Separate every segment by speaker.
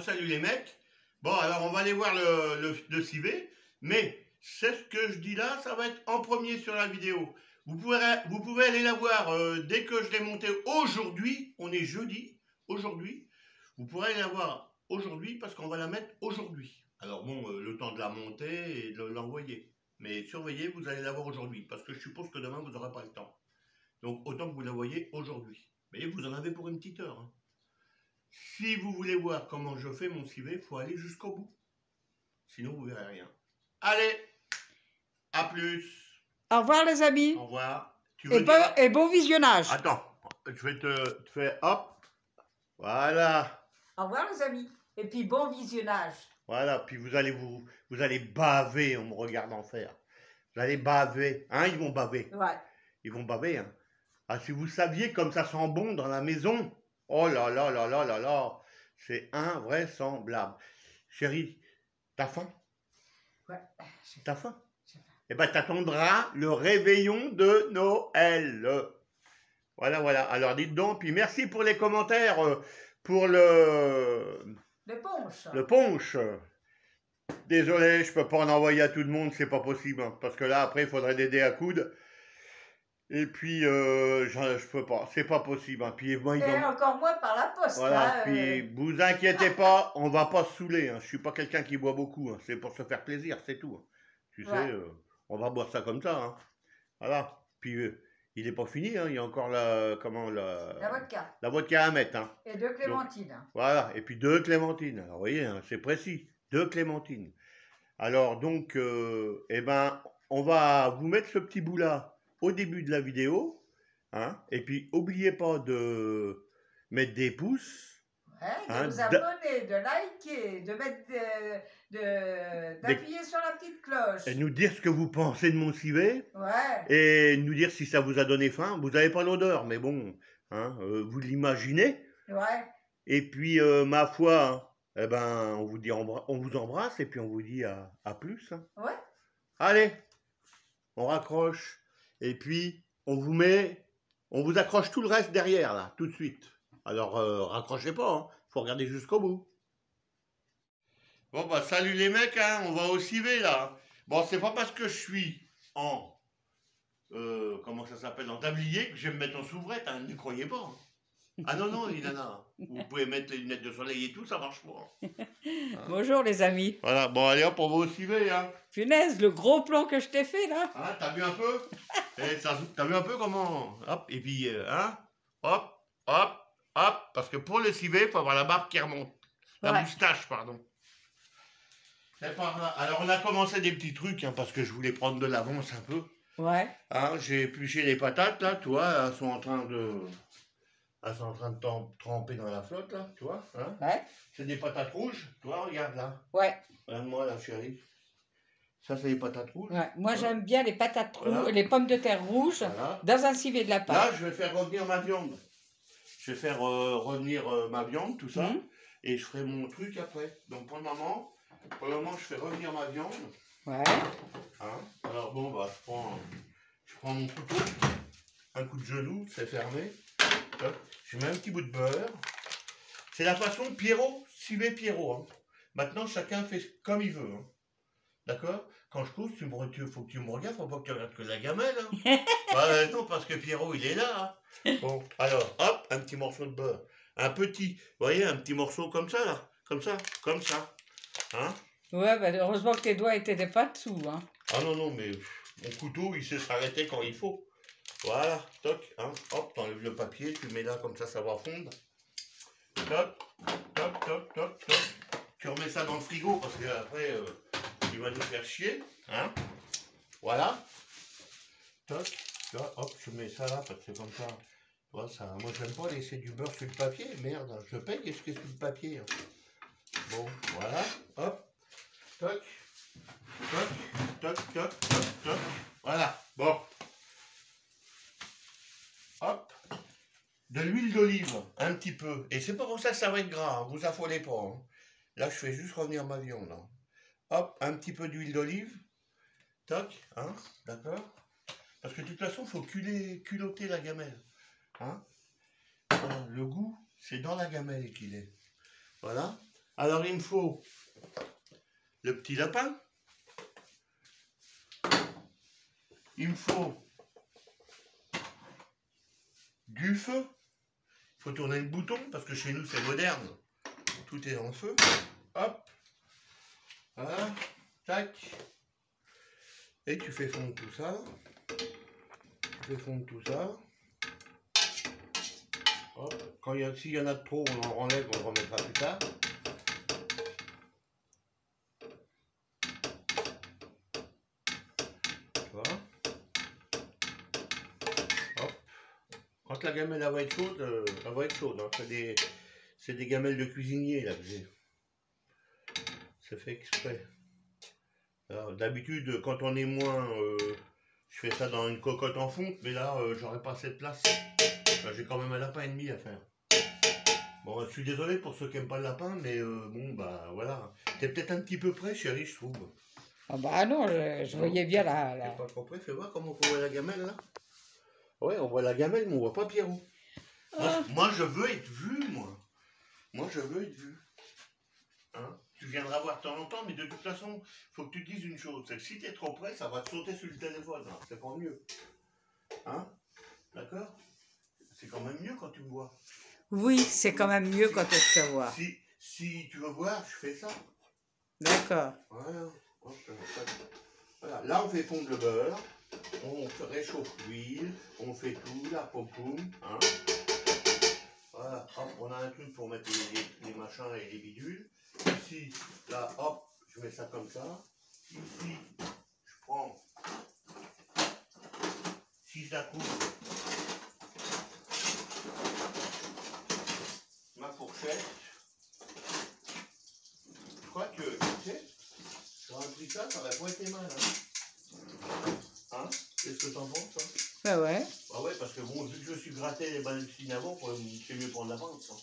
Speaker 1: Salut les mecs. Bon, alors on va aller voir le civet, mais c'est ce que je dis là, ça va être en premier sur la vidéo. Vous pouvez aller la voir dès que je l'ai montée aujourd'hui. On est jeudi, aujourd'hui. Vous pourrez aller la voir aujourd'hui parce qu'on va la mettre aujourd'hui. Alors bon, le temps de la monter et de l'envoyer. Mais surveillez, vous allez la voir aujourd'hui parce que je suppose que demain vous n'aurez pas le temps. Donc autant que vous la voyez aujourd'hui. Mais vous en avez pour une petite heure, hein. Si vous voulez voir comment je fais mon civet, il faut aller jusqu'au bout. Sinon, vous verrez rien. Allez, à plus.
Speaker 2: Au revoir les amis.
Speaker 1: Au revoir. Tu
Speaker 2: Et
Speaker 1: veux dire...
Speaker 2: bon visionnage.
Speaker 1: Attends, je vais te faire hop. Voilà.
Speaker 2: Au revoir les amis. Et puis bon visionnage.
Speaker 1: Voilà, puis vous allez baver en me regardant faire. Vous allez baver. Hein, ils vont baver.
Speaker 2: Ouais.
Speaker 1: Ils vont baver, hein. Ah, si vous saviez comme ça sent bon dans la maison. Oh là là là là là là. C'est invraisemblable. Chérie, t'as faim?
Speaker 2: Ouais.
Speaker 1: T'as faim? Eh ben, t'attendras le réveillon de Noël. Voilà, voilà. Alors, dites donc, puis merci pour les commentaires, pour
Speaker 2: punch.
Speaker 1: le punch. Désolé, je peux pas en envoyer à tout le monde, c'est pas possible, hein, parce que là, après, il faudrait des dés à coude. Et puis, je peux pas, c'est pas possible, hein. Puis, moi,
Speaker 2: Et encore moins par la poste.
Speaker 1: voilà,
Speaker 2: Hein,
Speaker 1: puis vous inquiétez pas, on va pas se saouler, hein. Je suis pas quelqu'un qui boit beaucoup, hein. C'est pour se faire plaisir, c'est tout, hein. Tu sais,
Speaker 2: ouais.
Speaker 1: on va boire ça comme ça, hein. Voilà. Puis il n'est pas fini, hein. Il y a encore la
Speaker 2: vodka.
Speaker 1: la vodka à mettre, hein.
Speaker 2: Et deux
Speaker 1: Donc,
Speaker 2: clémentines.
Speaker 1: voilà. Et puis deux clémentines. Alors, vous voyez, hein, c'est précis. Deux clémentines. Alors donc, eh ben, on va vous mettre ce petit bout là au début de la vidéo, hein. Et puis, n'oubliez pas de mettre des pouces,
Speaker 2: Ouais,
Speaker 1: hein,
Speaker 2: de vous abonner, de liker, de mettre, d'appuyer sur la petite cloche.
Speaker 1: et nous dire ce que vous pensez de mon civet.
Speaker 2: Ouais.
Speaker 1: Et nous dire si ça vous a donné faim. Vous n'avez pas l'odeur, mais bon, hein, vous l'imaginez.
Speaker 2: Ouais.
Speaker 1: Et puis, ma foi, hein, eh ben, on vous dit on vous embrasse et puis on vous dit à plus, hein.
Speaker 2: Ouais.
Speaker 1: Allez, on raccroche. Et puis, on vous accroche tout le reste derrière, là, tout de suite. Alors, raccrochez pas, hein, faut regarder jusqu'au bout. Bon, bah, salut les mecs, hein, on va au civet, là. Bon, c'est pas parce que je suis en comment ça s'appelle, en tablier, que je vais me mettre en soubrette, hein, ne croyez pas, hein. Ah non, non, les nanas, vous pouvez mettre les lunettes de soleil et tout, ça marche pas, hein.
Speaker 2: Bonjour les amis.
Speaker 1: Voilà, bon, allez hop, on va au civet, hein.
Speaker 2: Punaise, le gros plan que je t'ai fait là.
Speaker 1: Hein, t'as vu un peu? T'as vu un peu comment? Hop, et puis, hein? Hop, hop, hop, parce que pour le civet, il faut avoir la barbe qui remonte. La moustache, pardon. C'est par là. Alors, on a commencé des petits trucs, hein, parce que je voulais prendre de l'avance un peu.
Speaker 2: Ouais.
Speaker 1: Hein, j'ai épluché les patates, là, tu vois, elles sont en train de tremper dans la flotte, là, tu vois, hein.
Speaker 2: Ouais.
Speaker 1: C'est des patates rouges, tu vois, regarde là.
Speaker 2: Ouais.
Speaker 1: Regarde-moi là, chérie. Ça, c'est les patates rouges.
Speaker 2: Ouais. Moi,
Speaker 1: Voilà.
Speaker 2: j'aime bien les patates rouges,
Speaker 1: Voilà.
Speaker 2: les pommes de terre rouges,
Speaker 1: Voilà.
Speaker 2: dans un civet de lapin.
Speaker 1: Là, je vais faire revenir ma viande. Je vais faire revenir ma viande, tout ça, et je ferai mon truc après. Donc, pour le moment, je fais revenir ma viande.
Speaker 2: Ouais.
Speaker 1: Hein. Alors, bon, bah, je prends mon couteau, un coup de genou, c'est fermé. Hop. Je mets un petit bout de beurre. C'est la façon Pierrot, civet Pierrot, hein. Maintenant, chacun fait comme il veut, hein. D'accord? Quand je coupe, faut que tu me regardes, faut pas que tu regardes que la gamelle, hein. Bah, non, parce que Pierrot, il est là, hein. Bon, alors, hop, un petit morceau de beurre. Un petit, vous voyez, un petit morceau comme ça, là. Comme ça, comme ça. Hein?
Speaker 2: Ouais, bah, heureusement que tes doigts étaient pas dessous, hein.
Speaker 1: Ah non, non, mais mon couteau, il sait s'arrêter quand il faut. Voilà, toc, hein, hop, t'enlèves le papier, tu mets là, comme ça va fondre. Toc, toc, toc, toc, toc. Tu remets ça dans le frigo, parce qu'après, il va nous faire chier, hein. Voilà. Toc, là, hop, je mets ça là, parce que c'est comme ça. Voilà, ça. Moi, j'aime pas laisser du beurre sur le papier. Merde, je paye et ce que sur le papier, hein. Bon, voilà, hop, toc, toc, toc, toc, toc, toc. Voilà, bon. Hop. De l'huile d'olive, un petit peu. Et c'est pas pour ça que ça va être gras, hein, vous affolez pas, hein. Là, je fais juste revenir ma viande, là. Hop, un petit peu d'huile d'olive. Toc, hein, d'accord. Parce que de toute façon, il faut culotter la gamelle. Hein. Voilà, le goût, c'est dans la gamelle qu'il est. Voilà. Alors il me faut le petit lapin. Il me faut du feu. Il faut tourner le bouton parce que chez nous c'est moderne. Tout est en feu. Hop. Voilà. Tac. Et tu fais fondre tout ça. Tu fais fondre tout ça. Hop. S'il y en a de trop, on en enlève, on le remettra plus tard. Voilà. Hop. Quand la gamelle elle va être chaude, elle va être chaude. Hein. C'est des gamelles de cuisinier là que j'ai. C'est fait exprès. D'habitude, quand on est moins, je fais ça dans une cocotte en fonte, mais là, j'aurais pas assez de place. Enfin, j'ai quand même un lapin et demi à faire. Bon, je suis désolé pour ceux qui n'aiment pas le lapin, mais bon, bah voilà. T'es peut-être un petit peu près, chérie, je trouve.
Speaker 2: Ah bah non, je voyais bien
Speaker 1: T'es pas trop près, fais voir comment on voit la gamelle là. Ouais, on voit la gamelle, mais on voit pas Pierrot. Moi, je veux être vu, moi. Moi, je veux être vu. Hein, tu viendras voir de temps en temps, mais de toute façon, il faut que tu te dises une chose, c'est que si tu es trop près, ça va te sauter sur le téléphone, hein, c'est pas mieux. Hein? D'accord? C'est quand même mieux quand tu me vois.
Speaker 2: Oui, c'est quand même mieux quand je te vois.
Speaker 1: Si tu veux voir, je fais ça.
Speaker 2: D'accord.
Speaker 1: Voilà. Voilà. Là, on fait fondre le beurre, on réchauffe l'huile, on fait tout, la popoum. Hein? Voilà, hop, on a un truc pour mettre les machins et les bidules. Ici, là, hop, je mets ça comme ça. Ici, je prends, si je la coupe, ma fourchette. Je crois que, tu sais, j'aurais pris ça, ça aurait pas été mal. Hein? Qu'est-ce que t'en penses, hein?
Speaker 2: Bah ouais.
Speaker 1: Bah ouais, parce que bon, vu que je suis gratté les balles de cinnamon, c'est mieux prendre la pince. Hein.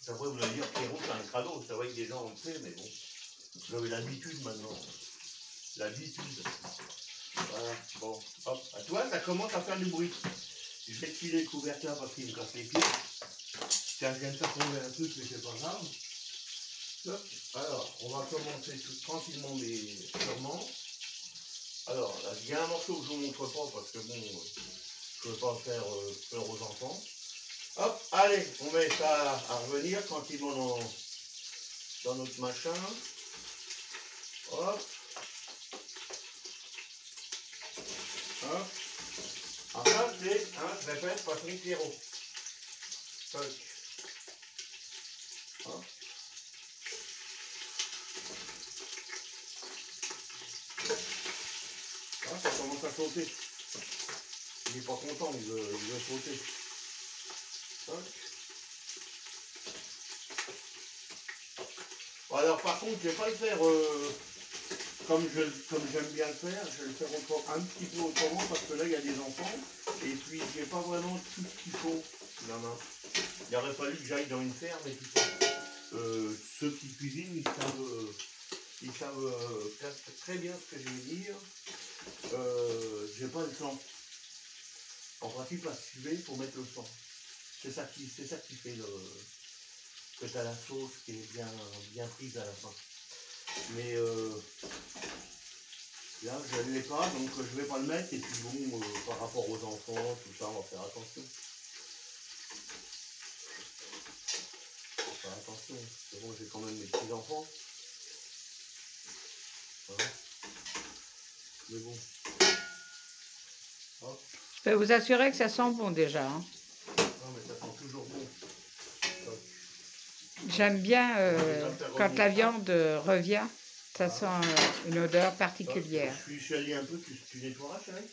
Speaker 1: Après, vous allez dire, Pierrot, c'est un crado. C'est vrai que des gens ont le fait, mais bon, j'avais l'habitude maintenant. L'habitude. Voilà, bon, hop. À toi, ça commence à faire du bruit. Je vais te filer le couvercle là parce qu'il me casse les pieds. Tiens, je viens de faire tomber un truc, mais c'est pas grave. Hop. Alors, on va commencer tout tranquillement, mais sûrement. Alors, là, il y a un morceau que je vous montre pas parce que bon, je ne veux pas faire peur aux enfants. Hop, allez, on met ça à revenir tranquillement dans notre machin. Hop. Hop. Enfin, c'est, je répète, façon Pierrot. Toc. Hop. Ah, ça commence à sauter. Il n'est pas content, il veut sauter. Toc. Bon, alors par contre, je ne vais pas le faire comme j'aime bien le faire. Je vais le faire un petit peu autrement parce que là, il y a des enfants. Et puis, je n'ai pas vraiment tout ce qu'il faut. La main. Il aurait fallu que j'aille dans une ferme et tout ça. Ceux qui cuisinent, ils savent très bien ce que je veux dire. J'ai pas le temps. En principe, à suivre, il faut mettre le sang. C'est ça qui fait que tu as la sauce qui est bien prise à la fin. Mais là, je ne l'ai pas, donc je ne vais pas le mettre. Et puis bon, par rapport aux enfants, tout ça, on va faire attention. On va faire attention. C'est bon, j'ai quand même mes petits enfants. Voilà. Mais bon. Hop.
Speaker 2: Je peux vous assurer que ça sent bon déjà. Hein.
Speaker 1: Non, mais ça sent toujours bon. Hop.
Speaker 2: J'aime bien quand la viande revient, ça sent une odeur particulière.
Speaker 1: Je suis allé un peu, tu nettoieras, chérie?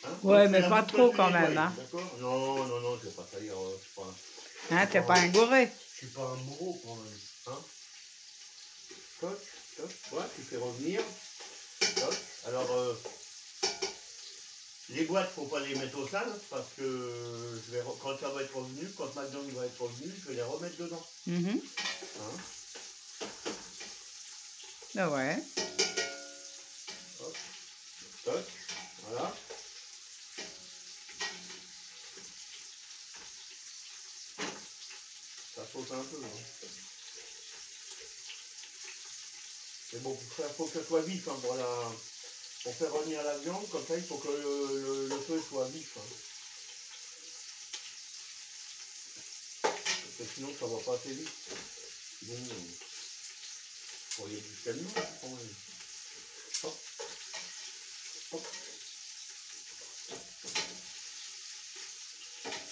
Speaker 1: Hein?
Speaker 2: Ouais, mais pas trop quand même. Hein.
Speaker 1: D'accord? Non, je vais pas salir.
Speaker 2: Hein, t'es pas un gouré.
Speaker 1: Je suis pas un bourreau quand même. Hein? Toc, toc. Ouais, tu fais revenir. Toc. Alors, les boîtes, faut pas les mettre au sale parce que quand ça va être revenu, quand McDo va être revenu, je vais les remettre dedans.
Speaker 2: Hein? Ah ouais.
Speaker 1: Hop. Toc. Voilà. Ça saute un peu. Hein. Mais bon, faut que ça soit vif hein, pour faire revenir la viande. Comme ça, il faut que le feu soit vif. Hein. Parce que sinon, ça va pas assez vite. Bon, faut aller jusqu'à nous quand même. Hop. Hop.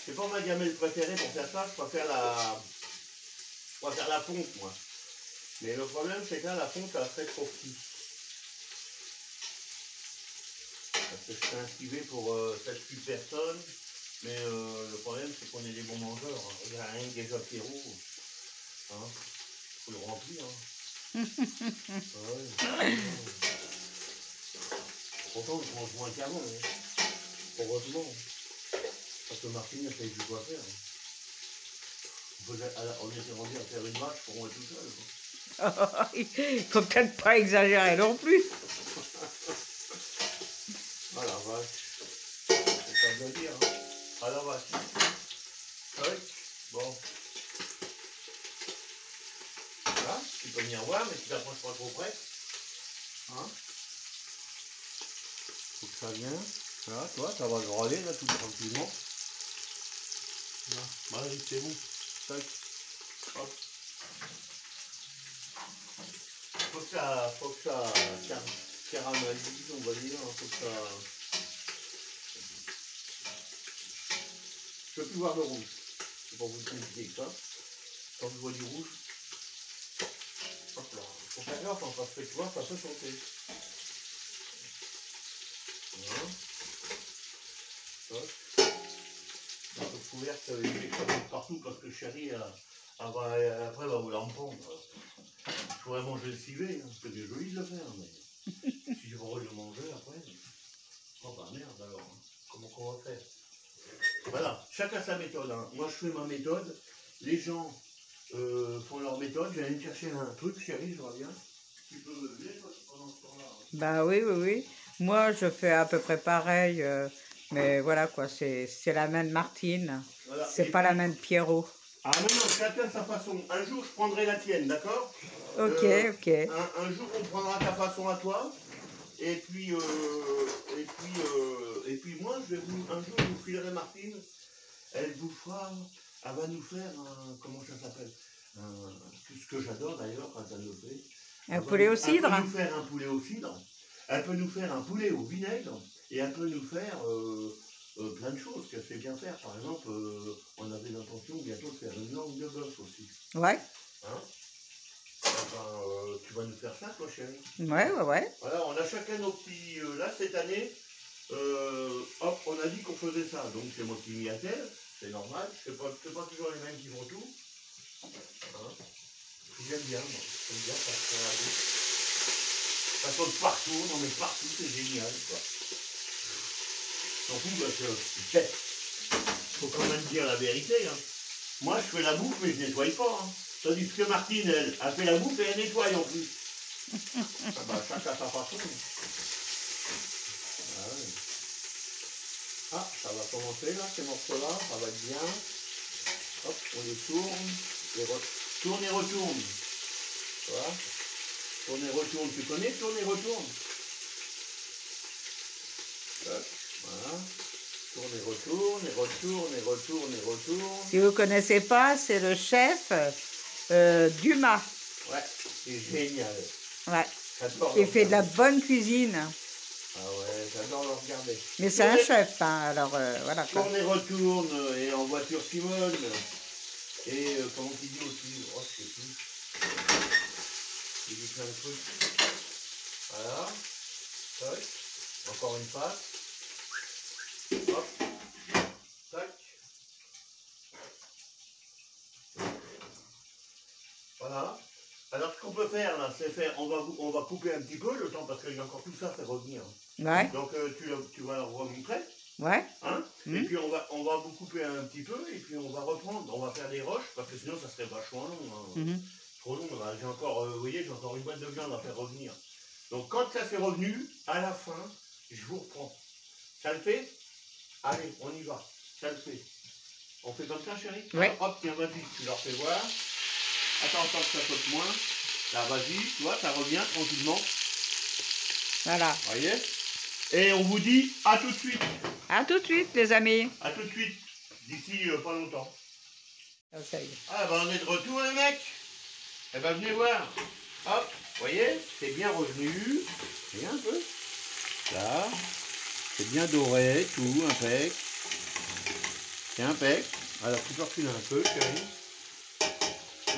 Speaker 1: C'est pas ma gamelle préférée pour faire ça, je préfère la fonte moi. Mais le problème c'est que là la fonte elle serait trop petite. Parce que je serais inscrivé pour 7-8 personnes, mais le problème c'est qu'on est des bons mangeurs. Hein. Il n'y a rien que des apéros. Hein. Faut le remplir. Hein. Ouais. Pourtant je mange moins qu'avant, hein. Heureusement. Parce que Martine ne savait plus quoi faire. On était rendu à faire une marche pour moi tout seul.
Speaker 2: Il faut peut-être pas exagérer non plus.
Speaker 1: Ah la vache. C'est pas bien dire. Hein. Ah la vache. Oui. Bon. Voilà. Tu peux venir voir, mais tu t'approches pas trop près. Hein. Faut que ça vienne. Voilà, toi, ça va grader là tout tranquillement. Voilà, allez, c'est bon. Tac. Hop. Faut que ça caramélise, on va dire. Faut que ça. Je peux plus voir le rouge. C'est pour vous compliquer que ça. Quand je vois du rouge. Hop là. Faut faire gaffe, hein, parce que tu vois, ça peut sauter. Voilà. Hop. Un peu de couvercle, il faut partout parce que chérie, après, elle va vouloir me prendre. Je pourrais manger le civet, hein, c'est bien joli de le faire, mais si je veux le manger après, oh bah merde alors, hein. Comment qu'on va faire? Voilà, chacun sa méthode. Hein. Moi je fais ma méthode, les gens font leur méthode. Je vais aller me chercher un truc, chérie, je reviens. Tu peux me lever pendant ce temps-là. Hein.
Speaker 2: Bah oui, oui, oui. Moi, je fais à peu près pareil. Mais voilà quoi, c'est la main de Martine. Voilà. C'est pas la main de Pierrot.
Speaker 1: Ah non, non, chacun sa façon. Un jour, je prendrai la tienne, d'accord?
Speaker 2: Ok, ok.
Speaker 1: Un jour, on prendra ta façon à toi. Et puis moi, un jour, je vous filerai Martine. Elle vous fera, elle va nous faire un, comment ça s'appelle? Ce que j'adore d'ailleurs quand elle le fait.
Speaker 2: Un poulet au cidre?
Speaker 1: Elle peut nous faire un poulet au cidre. Elle peut nous faire un poulet au vinaigre. Et elle peut nous faire plein de choses qu'elle sait bien faire. Par exemple, on avait l'intention bientôt de faire une langue de bœuf aussi.
Speaker 2: Ouais.
Speaker 1: Hein? Tu vas nous faire ça, toi, chérie?
Speaker 2: Ouais, ouais, ouais.
Speaker 1: Voilà, on a chacun nos petits. Là, cette année, hop, on a dit qu'on faisait ça. Donc, c'est moi qui m'y attelle. C'est normal. C'est pas toujours les mêmes qui font tout. Hein? J'aime bien, moi. J'aime bien ça saute partout. Non, mais partout, c'est génial, quoi. Surtout parce que. Faut quand même dire la vérité. Hein. Moi, je fais la bouffe, mais je nettoie pas. Hein. Tandis que Martine, elle fait la bouffe et elle nettoie en plus. Ah bah, chacun sa façon. Ah, ouais. Ah, ça va commencer là, ces morceaux-là, ça va être bien. Hop, on les tourne, tourne et retourne. Voilà. Tourne et retourne, tu connais tourne et retourne? Voilà. Tourne et retourne, et retourne, et retourne, et retourne.
Speaker 2: Si vous ne connaissez pas, c'est le chef Dumas.
Speaker 1: Ouais, c'est génial.
Speaker 2: Ouais. Il fait de la bonne cuisine.
Speaker 1: Ah ouais, j'adore le regarder.
Speaker 2: Mais c'est un chef, hein, alors voilà.
Speaker 1: Tourne et retourne, et en voiture Simone. Et comment tu dis aussi? Oh, je sais plus. Il dit plein de trucs. Voilà. Tac. Encore une passe. Hop. Tac. Voilà. Alors ce qu'on peut faire là, c'est faire, on va couper un petit peu le temps parce qu'il y a encore tout ça à faire revenir.
Speaker 2: Ouais.
Speaker 1: Donc tu vas leur remontrer.
Speaker 2: Ouais.
Speaker 1: Hein? Et puis on va vous couper un petit peu et puis on va reprendre, on va faire des roches parce que sinon ça serait vachement long. Hein. Trop long. J'ai encore, vous voyez, j'ai encore une boîte de viande à faire revenir. Donc quand ça fait revenu, à la fin, je vous reprends. Ça le fait? Allez, on y va. Ça le fait. On fait comme ça, chérie?
Speaker 2: Oui.
Speaker 1: Hop, tiens, vas-y, tu leur fais voir. Attends que ça saute moins. Là, vas-y, tu vois, ça revient tranquillement.
Speaker 2: Voilà.
Speaker 1: Vous voyez? Et on vous dit à tout de suite.
Speaker 2: À tout de suite, les amis.
Speaker 1: À tout de suite. D'ici pas longtemps.
Speaker 2: Ah, ça y est.
Speaker 1: Ah, ben on est de retour, les mecs. Eh ben, venez voir. Hop, vous voyez, c'est bien revenu. Voyez un peu. Là, c'est bien doré, tout, impec. C'est impec. Alors, tu peux reculer un peu, chérie.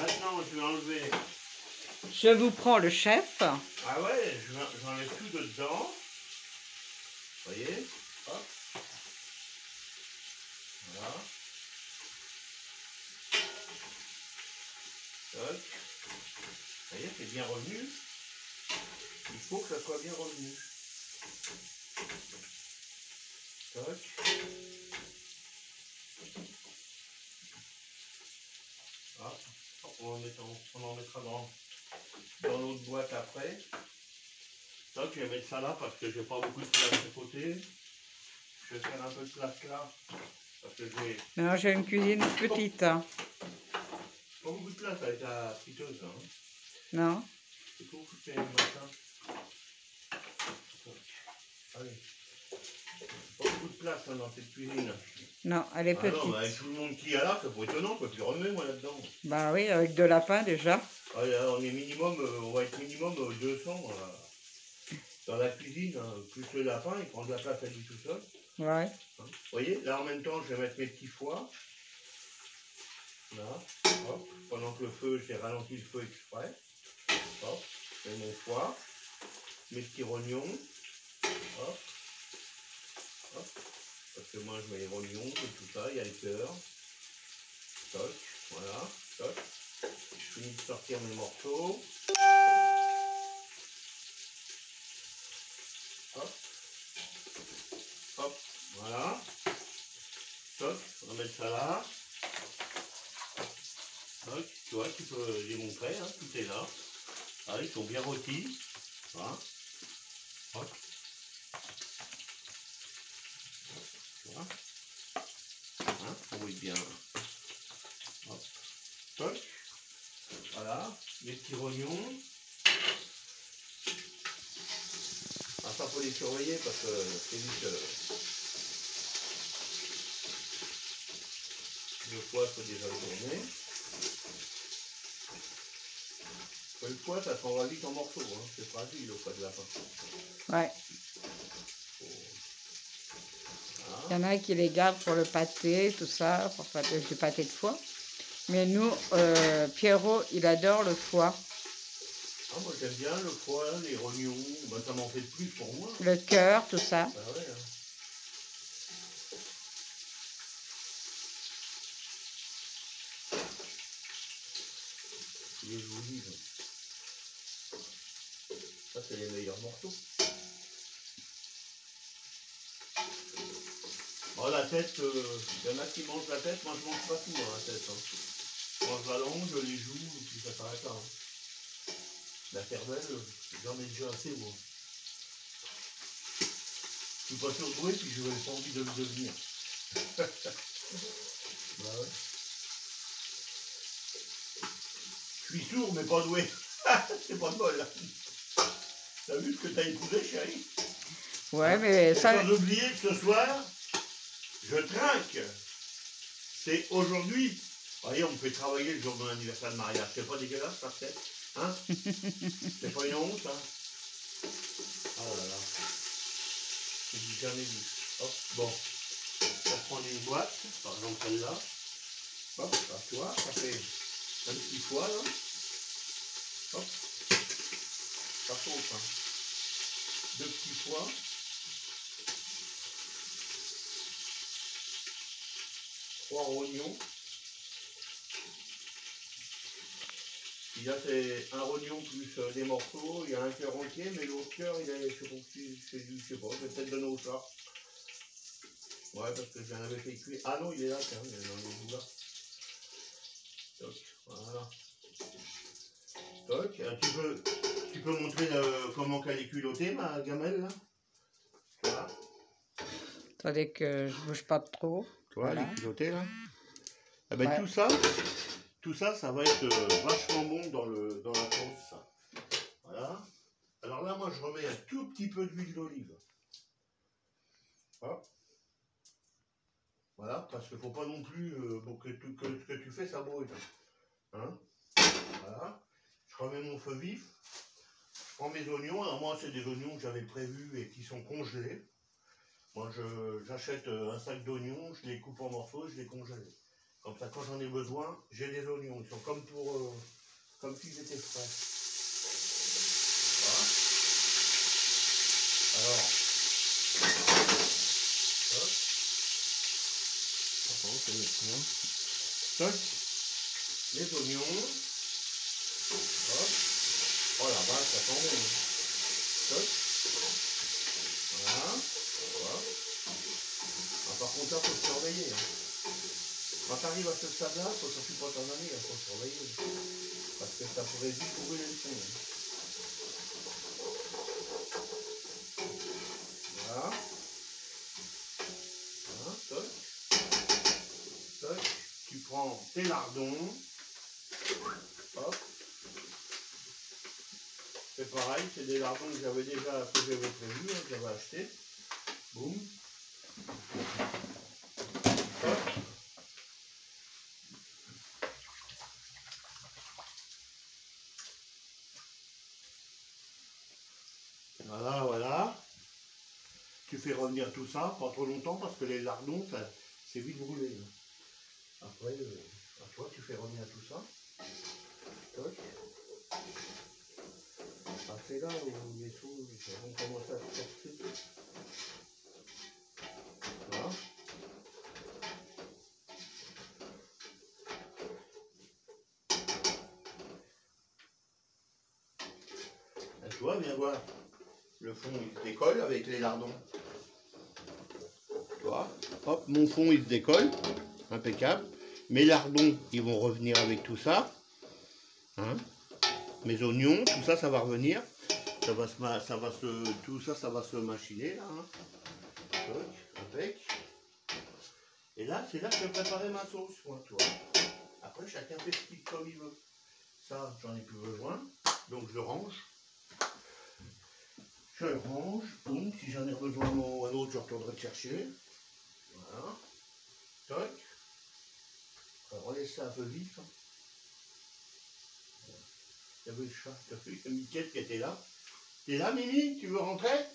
Speaker 1: Maintenant, je vais enlever.
Speaker 2: Je vous prends le chef.
Speaker 1: Ah ouais, j'enlève tout dedans. Vous voyez? Hop. Voilà. Toc. Vous voyez, c'est bien revenu. Il faut que ça soit bien revenu. Toc. Ah, on en mettra dans l'autre boîte après. Toc, je vais mettre ça là parce que j'ai pas beaucoup de place de côté. Je vais faire un peu de place là. Parce que j'ai
Speaker 2: Non, j'ai une cuisine petite. Hein.
Speaker 1: pas beaucoup de place avec la friteuse. Hein.
Speaker 2: Non.
Speaker 1: C'est pour couper le matin. Allez. Pas beaucoup de place hein, dans cette cuisine.
Speaker 2: Non, elle est
Speaker 1: Ah
Speaker 2: petite.
Speaker 1: non, bah, avec tout le monde qui est là, c'est pas étonnant, quoi. Puis remets moi là-dedans.
Speaker 2: Bah oui, avec de la pain déjà.
Speaker 1: Ah, là, on va être minimum 200 dans la cuisine, hein. Plus le lapin, il prend de la place à lui tout seul.
Speaker 2: Ouais.
Speaker 1: Hein. Vous voyez, là en même temps, je vais mettre mes petits foies. Là, hop. Pendant que le feu, j'ai ralenti le feu exprès. Hop, je mets mon foie, mes petits rognons. Hop, hop. Parce que moi, je mets les rognons et tout ça, il y a le cœur. Toc, voilà, toc. Je finis de sortir mes morceaux. Hop, hop, voilà. Toc, on va mettre ça là. Toc, tu vois, tu peux les montrer, hein, tout est là. Ah, ils sont bien rôtis. Voilà. Hop. Voilà. Hein, on voit bien. Hop. Toc. Voilà, les petits rognons. Ah, ça faut les surveiller parce que c'est vite. Le foie faut déjà le tourner. Le foie ça s'en va vite en morceaux, hein. C'est fragile le foie de lapin.
Speaker 2: Ouais.
Speaker 1: Voilà.
Speaker 2: Il y en a qui les gardent pour le pâté, tout ça, pour faire du pâté de foie. Mais nous, Pierrot, il adore le foie.
Speaker 1: Ah, moi j'aime bien le foie, les rognons, ben, ça m'en fait plus pour moi.
Speaker 2: Le cœur, tout ça.
Speaker 1: Ah ouais, hein. Je vous dis, ça c'est les meilleurs morceaux. Oh, la tête, il y en a qui mangent la tête, moi je mange pas tout hein, la tête. Hein. Je mange la langue, les joues, et puis ça s'arrête là. Hein. La cervelle, j'en ai déjà assez moi. Je suis pas surdoué, puis je n'ai pas envie de le devenir. Bah ouais. Je suis sourd, mais pas doué. C'est pas de bol. T'as vu ce que t'as épousé, chérie?
Speaker 2: Ouais,
Speaker 1: hein?
Speaker 2: mais ça...
Speaker 1: Sans oublier que ce soir, je trinque. C'est aujourd'hui. Voyez, on me fait travailler le jour de mon anniversaire de mariage. C'est pas dégueulasse, par tête? Hein? C'est pas une honte, hein? Oh là là. Je n'ai jamais vu. Hop, bon. On va prendre une boîte, par exemple celle-là. Hop, là, tu vois, ça fait un petit foie, là. Hop. Ça saute, hein. 2 petits foies. 3 rognons. Puis là, c'est un rognon plus des morceaux. Il y a un cœur entier, mais l'autre cœur, il est, je sais pas si c'est du, je sais pas, je vais peut-être donner au chat. Ouais, parce que j'en avais fait cuire. Ah non, il est là, tiens, il est dans le bout là. Toc, voilà. Toc, tu peux montrer comment qu'elle est culottée, ma gamelle, là? Voilà.
Speaker 2: Attendez que je bouge pas trop.
Speaker 1: Tu vois,
Speaker 2: Voilà.
Speaker 1: elle est culottée, là. Eh ben,
Speaker 2: Ouais.
Speaker 1: tout ça, tout ça, ça va être vachement bon dans la sauce, ça. Voilà. Alors là, moi, je remets un tout petit peu d'huile d'olive. Hop. Voilà, parce qu'il ne faut pas non plus que tu fais, ça brûle. Hein, voilà. Je remets mon feu vif. Je prends mes oignons. Alors moi, c'est des oignons que j'avais prévus et qui sont congelés. Moi, j'achète un sac d'oignons, je les coupe en morceaux, je les congèle. Comme ça, quand j'en ai besoin, j'ai des oignons. Ils sont comme comme s'ils étaient frais. Voilà. Alors, hop. Attends, c'est le point. Toc. Les oignons. Hop. Oh la vache, ça sent bon. Toc. Voilà. Voilà. Ah, par contre, là, il faut se surveiller. Quand tu arrives à ce stade-là, il ne faut surtout pas t'en aller, il faut se surveiller. Parce que ça pourrait vite brûler le fond. Voilà. Voilà, toc. Toc. Tu prends tes lardons. Hop. C'est pareil, c'est des lardons que j'avais prévu, que j'avais acheté. Boum. Hop. Voilà, voilà. Tu fais revenir tout ça, pas trop longtemps, parce que les lardons, c'est vite brûlé. Après, toi, tu fais revenir tout ça. Toc. Ah, c'est là où les sous vont commencer à se sortir. Voilà. Et tu vois, viens voir. Le fond, il se décolle avec les lardons. Tu vois, hop, mon fond, il se décolle. Impeccable. Mes lardons, ils vont revenir avec tout ça. Hein, mes oignons, tout ça, ça va revenir. Tout ça, ça va se machiner là. Hein. Avec. Et là, c'est là que je vais préparer ma sauce, moi, tu vois. Après, chacun fait ce qu'il comme il veut. Ça, j'en ai plus besoin. Donc, je le range. Je le range. Boum. Si j'en ai besoin un autre, je retournerai le chercher. Voilà. Toc. On laisse ça un peu vif. Il y avait le chat, tu as vu, le Miquel qui était là. T'es là, Mimi? Tu veux rentrer?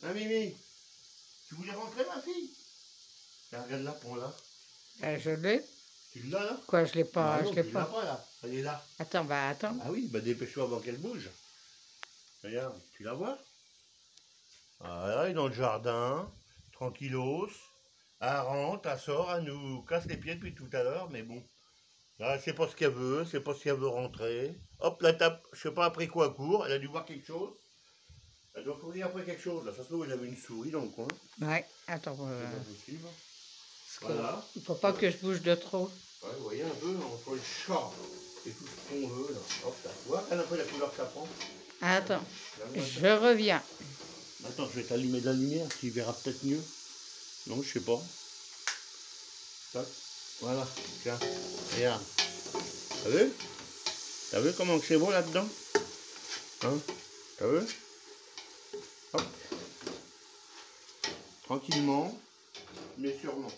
Speaker 1: Hein, Mimi? Tu voulais rentrer, ma fille? Tiens, regarde là, prends-la.
Speaker 2: Je l'ai.
Speaker 1: Tu l'as là?
Speaker 2: Quoi, je l'ai pas,
Speaker 1: Ah non,
Speaker 2: je l'ai
Speaker 1: tu
Speaker 2: pas.
Speaker 1: l'as pas là. Elle est là.
Speaker 2: Attends, bah attends.
Speaker 1: Ah oui, bah dépêche-toi avant qu'elle bouge. Regarde, tu la vois? Voilà, elle est dans le jardin, tranquillos. Elle rentre, elle sort, elle nous casse les pieds depuis tout à l'heure, mais bon. Là, c'est pas ce qu'elle veut, c'est pas si elle veut rentrer. Hop, la tape, je sais pas après quoi elle court, elle a dû voir quelque chose. Elle doit courir après quelque chose. Là, ça se trouve, il y avait une souris dans le coin.
Speaker 2: Ouais, attends.
Speaker 1: C'est pas possible. Voilà.
Speaker 2: Il faut pas que je bouge de trop.
Speaker 1: Ouais, vous voyez un peu, entre le chat et tout ce qu'on veut, là. Hop, là. Tu vois, regarde un peu la couleur que ça prend.
Speaker 2: Attends, je reviens.
Speaker 1: Attends, je vais t'allumer de la lumière, tu verras peut-être mieux. Non, je sais pas. Tac. Voilà, tiens, regarde. T'as vu? T'as vu comment c'est beau là-dedans? Hein? T'as vu? Hop. Tranquillement, mais sûrement.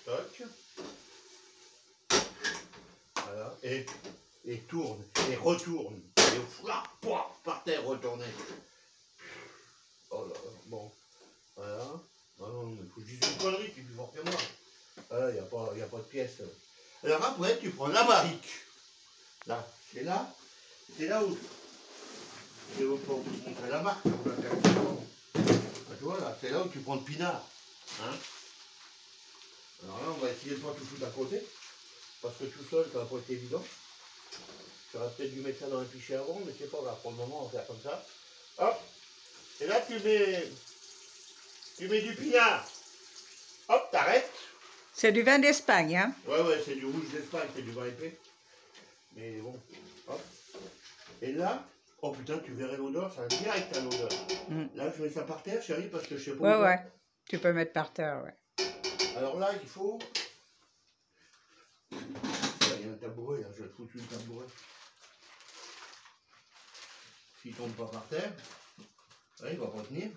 Speaker 1: Toc. Voilà. Et tourne, et retourne. Et par terre, retourner. Oh là là, bon. Voilà. Non, non, mais faut que je dise une connerie, tu es plus fort que moi. Voilà, il n'y a pas de pièce. Alors après, tu prends la barrique. Là, c'est là où. Je vais pas vous montrer la marque. Tu vois, là, c'est là où tu prends le pinard. Hein? Alors là, on va essayer de pas tout foutre à côté. Parce que tout seul, ça va pas être évident. J'aurais peut-être dû mettre ça dans un pichet avant, mais c'est pas grave. Pour le moment, on va faire comme ça. Hop. Et là, tu mets du pinard. Hop, t'arrêtes.
Speaker 2: C'est du vin d'Espagne, hein?
Speaker 1: Ouais, c'est du rouge d'Espagne, c'est du vin épais. Mais bon, hop. Et là, oh putain, tu verrais l'odeur, ça a direct à l'odeur. Là, Là, je mets ça par terre, chérie, parce que je sais pas.
Speaker 2: Ouais, ouais. Tu peux mettre par terre, ouais.
Speaker 1: Alors là, il faut... Il y a un tabouret, là, je vais te foutre le tabouret. S'il tombe pas par terre, ouais, il va pas tenir.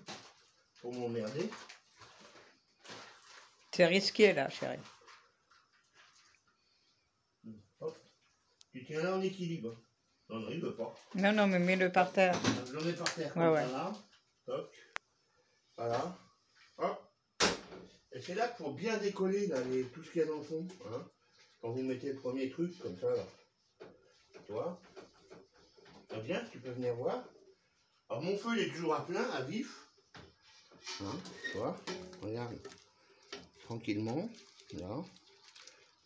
Speaker 1: Faut m'emmerder.
Speaker 2: C'est risqué, là, chérie.
Speaker 1: Hop. Tu tiens là en équilibre. Non, non, il veut pas.
Speaker 2: Non, non, mais mets-le par terre.
Speaker 1: Je le mets par terre,
Speaker 2: Ouais,
Speaker 1: comme
Speaker 2: ouais.
Speaker 1: ça, là. Toc. Voilà. Hop. Et c'est là qu'il faut bien décoller, là, tout ce qu'il y a dans le fond. Hein. Quand vous mettez le premier truc, comme ça, là. Tu vois. Ça vient, tu peux venir voir. Alors, mon feu, il est toujours à plein, à vif. Hein, tu vois. Regarde. Tranquillement. Là.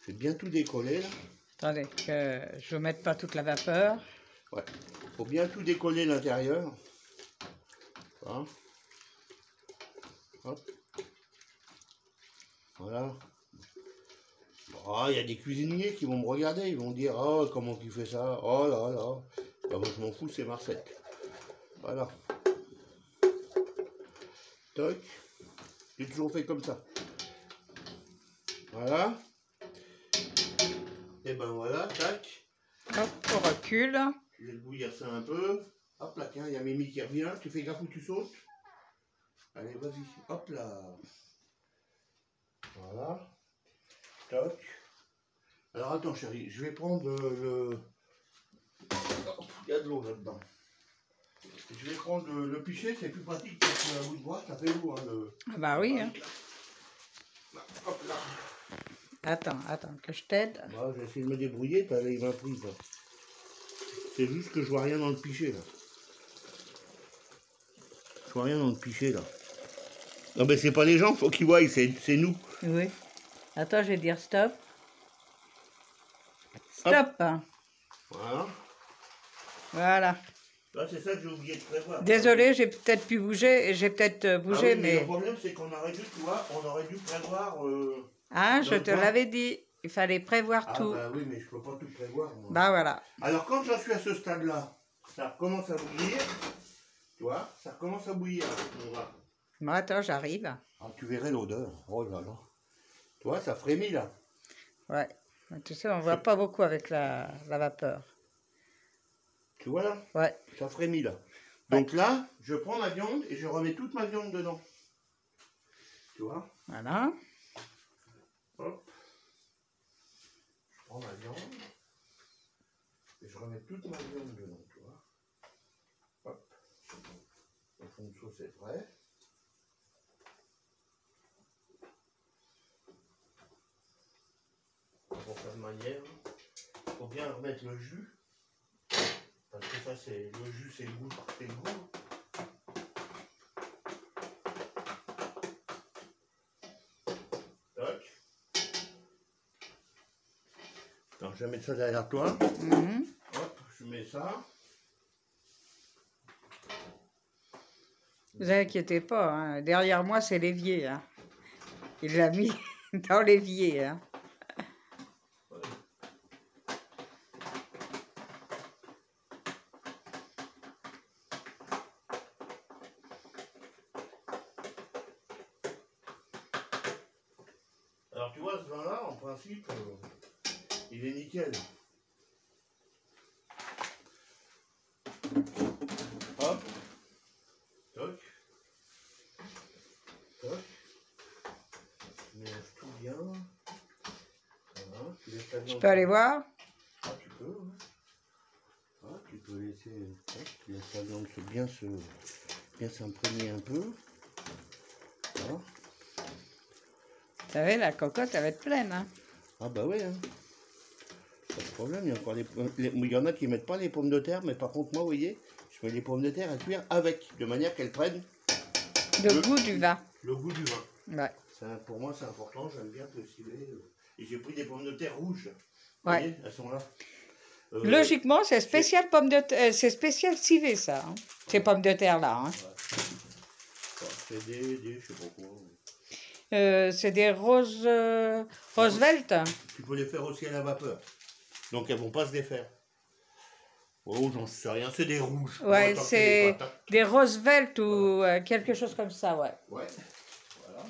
Speaker 1: Je vais bien tout décoller, là.
Speaker 2: Attendez, que je ne mette pas toute la vapeur.
Speaker 1: Ouais. Faut bien tout décoller l'intérieur. Voilà. Hop. Voilà. Oh, il y a des cuisiniers qui vont me regarder, ils vont dire oh comment tu fais ça, oh là là. Ben, moi je m'en fous, c'est Marcel. Voilà. Toc. J'ai toujours fait comme ça. Voilà. Et ben voilà, tac.
Speaker 2: Hop, on recule.
Speaker 1: Je vais bouillir ça un peu. Hop là, tiens, il y a Mimi qui revient. Tu fais gaffe où tu sautes. Allez, vas-y. Hop là. Voilà. Toc. Alors attends chérie, je vais prendre le... Oh, il y a de l'eau là-dedans. Je vais prendre le pichet, c'est plus pratique parce que la bout de bois, ça fait lourd. Hein,
Speaker 2: Ah bah oui. Hein.
Speaker 1: Là, hop là.
Speaker 2: Attends, que je t'aide.
Speaker 1: Bah, je vais essayer de me débrouiller, t'as les mains prises. C'est juste que je vois rien dans le pichet là. Je vois rien dans le pichet là. Non mais c'est pas les gens, faut qu'ils voient, c'est nous.
Speaker 2: Oui. Attends, je vais dire stop. Stop.
Speaker 1: Voilà.
Speaker 2: Voilà.
Speaker 1: Là c'est ça que j'ai oublié de prévoir.
Speaker 2: Désolée, j'ai peut-être pu bouger, j'ai peut-être bougé,
Speaker 1: Ah oui,
Speaker 2: mais...
Speaker 1: le problème c'est qu'on aurait dû, tu vois, on aurait dû prévoir...
Speaker 2: Ah, je te l'avais dit, il fallait prévoir tout.
Speaker 1: Ah bah oui, mais je peux pas tout prévoir moi.
Speaker 2: Bah voilà.
Speaker 1: Alors quand j'en suis à ce stade-là, ça commence à bouillir, tu vois, ça commence à bouillir.
Speaker 2: Bon, attends, j'arrive.
Speaker 1: Ah, tu verrais l'odeur, oh là là. Tu vois, ça frémit là.
Speaker 2: Ouais. Tu sais, on voit pas beaucoup avec la vapeur.
Speaker 1: Tu vois là?
Speaker 2: Ouais.
Speaker 1: Ça frémit là. Donc là, je prends ma viande et je remets toute ma viande dedans. Tu vois?
Speaker 2: Voilà.
Speaker 1: Hop. Je prends ma viande et je remets toute ma viande dedans, tu vois? Hop. Le fond de sauce est prêt. Pour faire de manière, il faut bien remettre le jus. Parce que ça, c'est le jus, c'est le goût. C'est le goût. Toc. Alors, je vais mettre ça derrière toi. Hop, je mets ça.
Speaker 2: Vous inquiétez pas, hein. Derrière moi, c'est l'évier. Hein. Il l'a mis dans l'évier. Hein.
Speaker 1: Alors, tu vois, ce vin-là, en principe, il est nickel. Hop. Toc. Toc. Tu mélanges tout bien. Voilà. Tu laisses la viande.
Speaker 2: Je peux aller voir?
Speaker 1: Ah, tu peux. Hein. Ah, tu peux laisser. Tu laisses la viande bien s'imprégner un peu. Voilà.
Speaker 2: Vous savez, la cocotte, elle va être pleine. Hein.
Speaker 1: Ah bah ouais. Hein. Pas de problème. Il y a encore il y en a qui mettent pas les pommes de terre, mais par contre moi, vous voyez, je mets les pommes de terre à cuire avec, de manière qu'elles prennent
Speaker 2: le goût du vin.
Speaker 1: Le goût du vin.
Speaker 2: Ouais.
Speaker 1: Pour moi, c'est important. J'aime bien le civet. Et j'ai pris des pommes de terre rouges. Vous
Speaker 2: Ouais.
Speaker 1: voyez, elles sont là.
Speaker 2: Logiquement, c'est spécial pomme de terre, c'est spécial civet ça. Hein. Ces pommes de terre là. Hein.
Speaker 1: Ouais. C'est je sais pas quoi.
Speaker 2: C'est des Roosevelt.
Speaker 1: Tu peux les faire aussi à la vapeur. Donc elles vont pas se défaire. Oh, j'en sais rien, c'est des rouges.
Speaker 2: Ouais,
Speaker 1: Moi, tant que c'est des
Speaker 2: c'est
Speaker 1: patates.
Speaker 2: des Roosevelt ou
Speaker 1: Voilà.
Speaker 2: quelque chose comme ça, ouais.
Speaker 1: Ouais, voilà.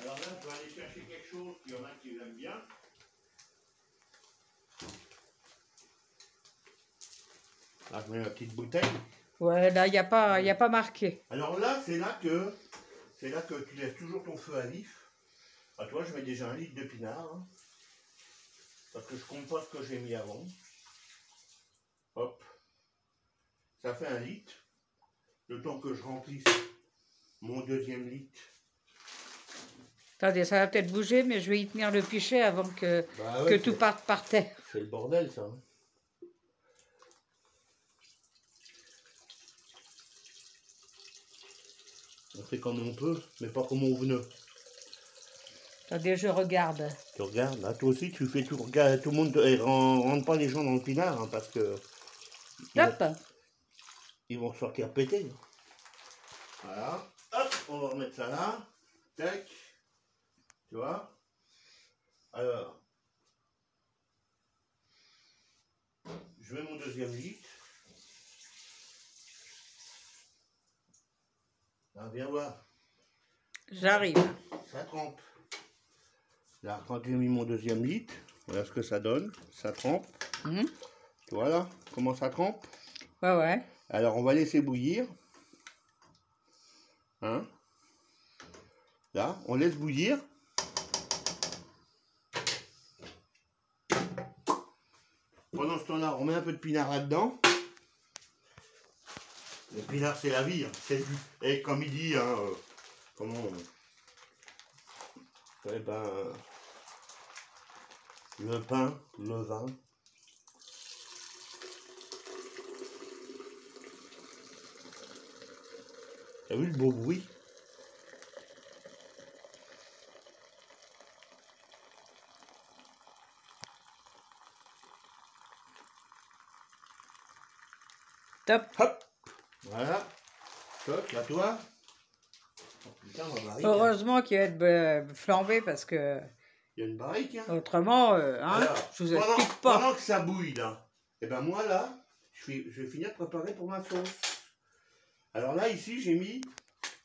Speaker 1: Alors là, je vais aller chercher quelque chose, il y en a qui l'aiment bien. Là, je mets ma petite bouteille.
Speaker 2: Ouais, là, il n'y a pas, y a pas marqué.
Speaker 1: Alors là, c'est là que tu laisses toujours ton feu à vif. Ah, toi, je mets déjà 1 litre de pinard, hein, parce que je compte pas ce que j'ai mis avant. Hop, ça fait 1 litre. Le temps que je remplisse mon 2e litre.
Speaker 2: Attendez, ça va peut-être bouger, mais je vais y tenir le pichet avant que,
Speaker 1: Bah
Speaker 2: que
Speaker 1: ouais,
Speaker 2: tout parte par terre.
Speaker 1: c'est le bordel, ça. Hein. On fait comme on peut, mais pas comme on veut.
Speaker 2: Attendez, je regarde.
Speaker 1: Tu regardes, là, toi aussi, tu fais tout. Regarde, tout le monde. Et rentre pas les gens dans le pinard, hein, parce que
Speaker 2: Hop,
Speaker 1: ils vont sortir pétés. Voilà. Hop, on va remettre ça là. Tac. Tu vois. Alors, je mets mon 2e litre. Là, viens voir.
Speaker 2: j'arrive.
Speaker 1: Ça trempe. Là, quand j'ai mis mon 2e litre, voilà ce que ça donne. Ça trempe.
Speaker 2: Hum,
Speaker 1: Tu vois là, comment ça trempe.
Speaker 2: Ouais, ouais.
Speaker 1: Alors, on va laisser bouillir. Hein. Là, on laisse bouillir. Pendant ce temps-là, on met un peu de pinard là-dedans. Le pinard, c'est la vie. Hein. C'est du... Et comme il dit, hein, comment eh ben, le pain, le vin. T'as vu le beau bruit?
Speaker 2: Top.
Speaker 1: Hop. Voilà. Toc, à toi. Oh, putain, ma barrique.
Speaker 2: Heureusement qu'il va être flambé parce que
Speaker 1: Il y a une barrique, hein.
Speaker 2: autrement, hein,
Speaker 1: Alors,
Speaker 2: je vous explique pas.
Speaker 1: pendant que ça bouille, là, et ben moi, là, je vais finir de préparer pour ma sauce. Alors là, ici, j'ai mis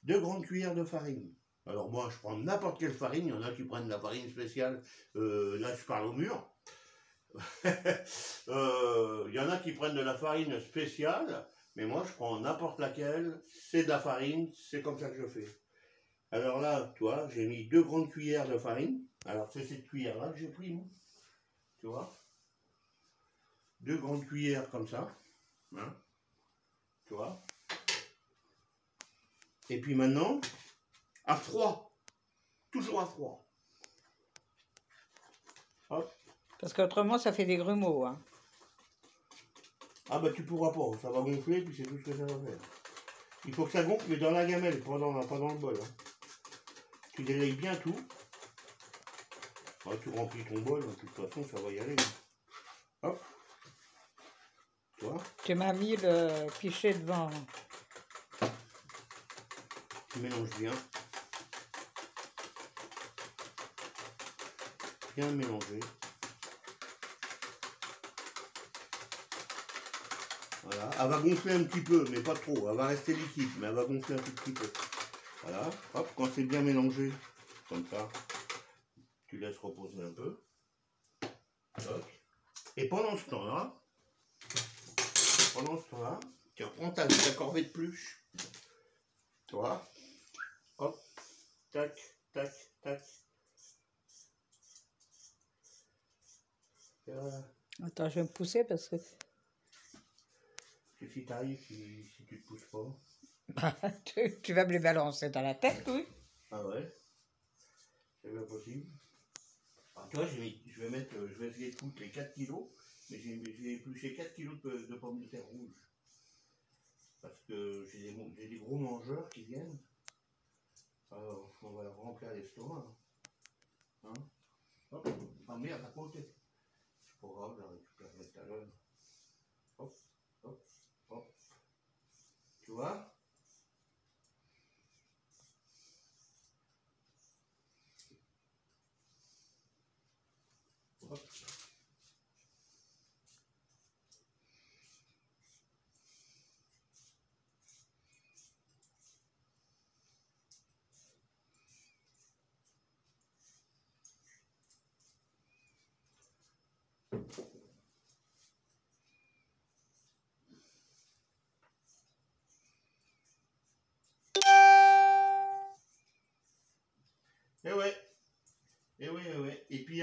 Speaker 1: 2 grandes cuillères de farine. Alors moi, je prends n'importe quelle farine. Il y en a qui prennent de la farine spéciale. Là, je parle au mur. Il y en a qui prennent de la farine spéciale. Mais moi, je prends n'importe laquelle. C'est de la farine. C'est comme ça que je fais. Alors là, tu vois, j'ai mis 2 grandes cuillères de farine. Alors, c'est cette cuillère-là que j'ai pris, moi. Tu vois, 2 grandes cuillères comme ça. Hein, tu vois. Et puis maintenant, à froid. Toujours à froid. Hop.
Speaker 2: Parce qu'autrement, ça fait des grumeaux. Hein.
Speaker 1: Ah bah tu pourras pas, ça va gonfler, puis c'est tout ce que ça va faire. Il faut que ça gonfle, mais dans la gamelle, pas dans le bol. Hein. Tu délayes bien tout. Ah, tu remplis ton bol, de toute façon, ça va y aller. Hop. Tu vois.
Speaker 2: Tu m'as mis le pichet devant.
Speaker 1: Tu mélanges bien. Bien mélanger. Voilà. Elle va gonfler un petit peu, mais pas trop. Elle va rester liquide, mais elle va gonfler un tout petit peu. Voilà. Hop, quand c'est bien mélangé, comme ça, tu laisses reposer un peu. Hop. Et pendant ce temps-là, tu reprends ta corvée de pluche. Tu vois. Hop. Tac, tac, tac. Voilà.
Speaker 2: Attends, je vais me pousser parce que
Speaker 1: Si t'arrives, si tu te pousses pas.
Speaker 2: tu vas me les balancer dans la tête, oui.
Speaker 1: Ah ouais. C'est bien possible. Alors, tu vois, je vais essayer de foutre les 4 kilos, mais j'ai épluché 4 kilos de pommes de terre rouges. Parce que j'ai des gros mangeurs qui viennent. Alors, on va leur remplir l'estomac. Hein. Hop. Ah merde, à côté. C'est pas grave, je récupère tout à l'heure. Hop, hop, hop. Tu vois? Hop.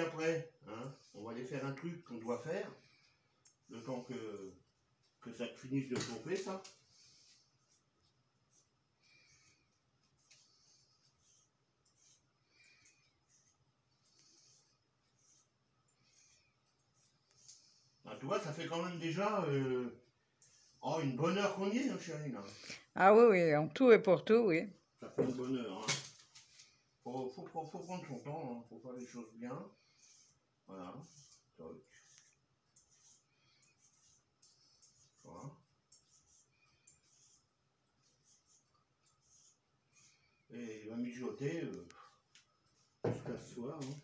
Speaker 1: après, hein, on va aller faire un truc qu'on doit faire, le temps que ça finisse de chauffer, ça. Ah, tu vois, ça fait quand même déjà oh, une bonne heure qu'on y est, hein, chérie, là.
Speaker 2: Ah oui, oui, en tout et pour tout, oui.
Speaker 1: Ça fait une bonne heure. Hein. Faut prendre son temps, hein. Faut faire les choses bien. Voilà. Toc. Voilà. Et il va mijoter jusqu'à ce soir. Hein.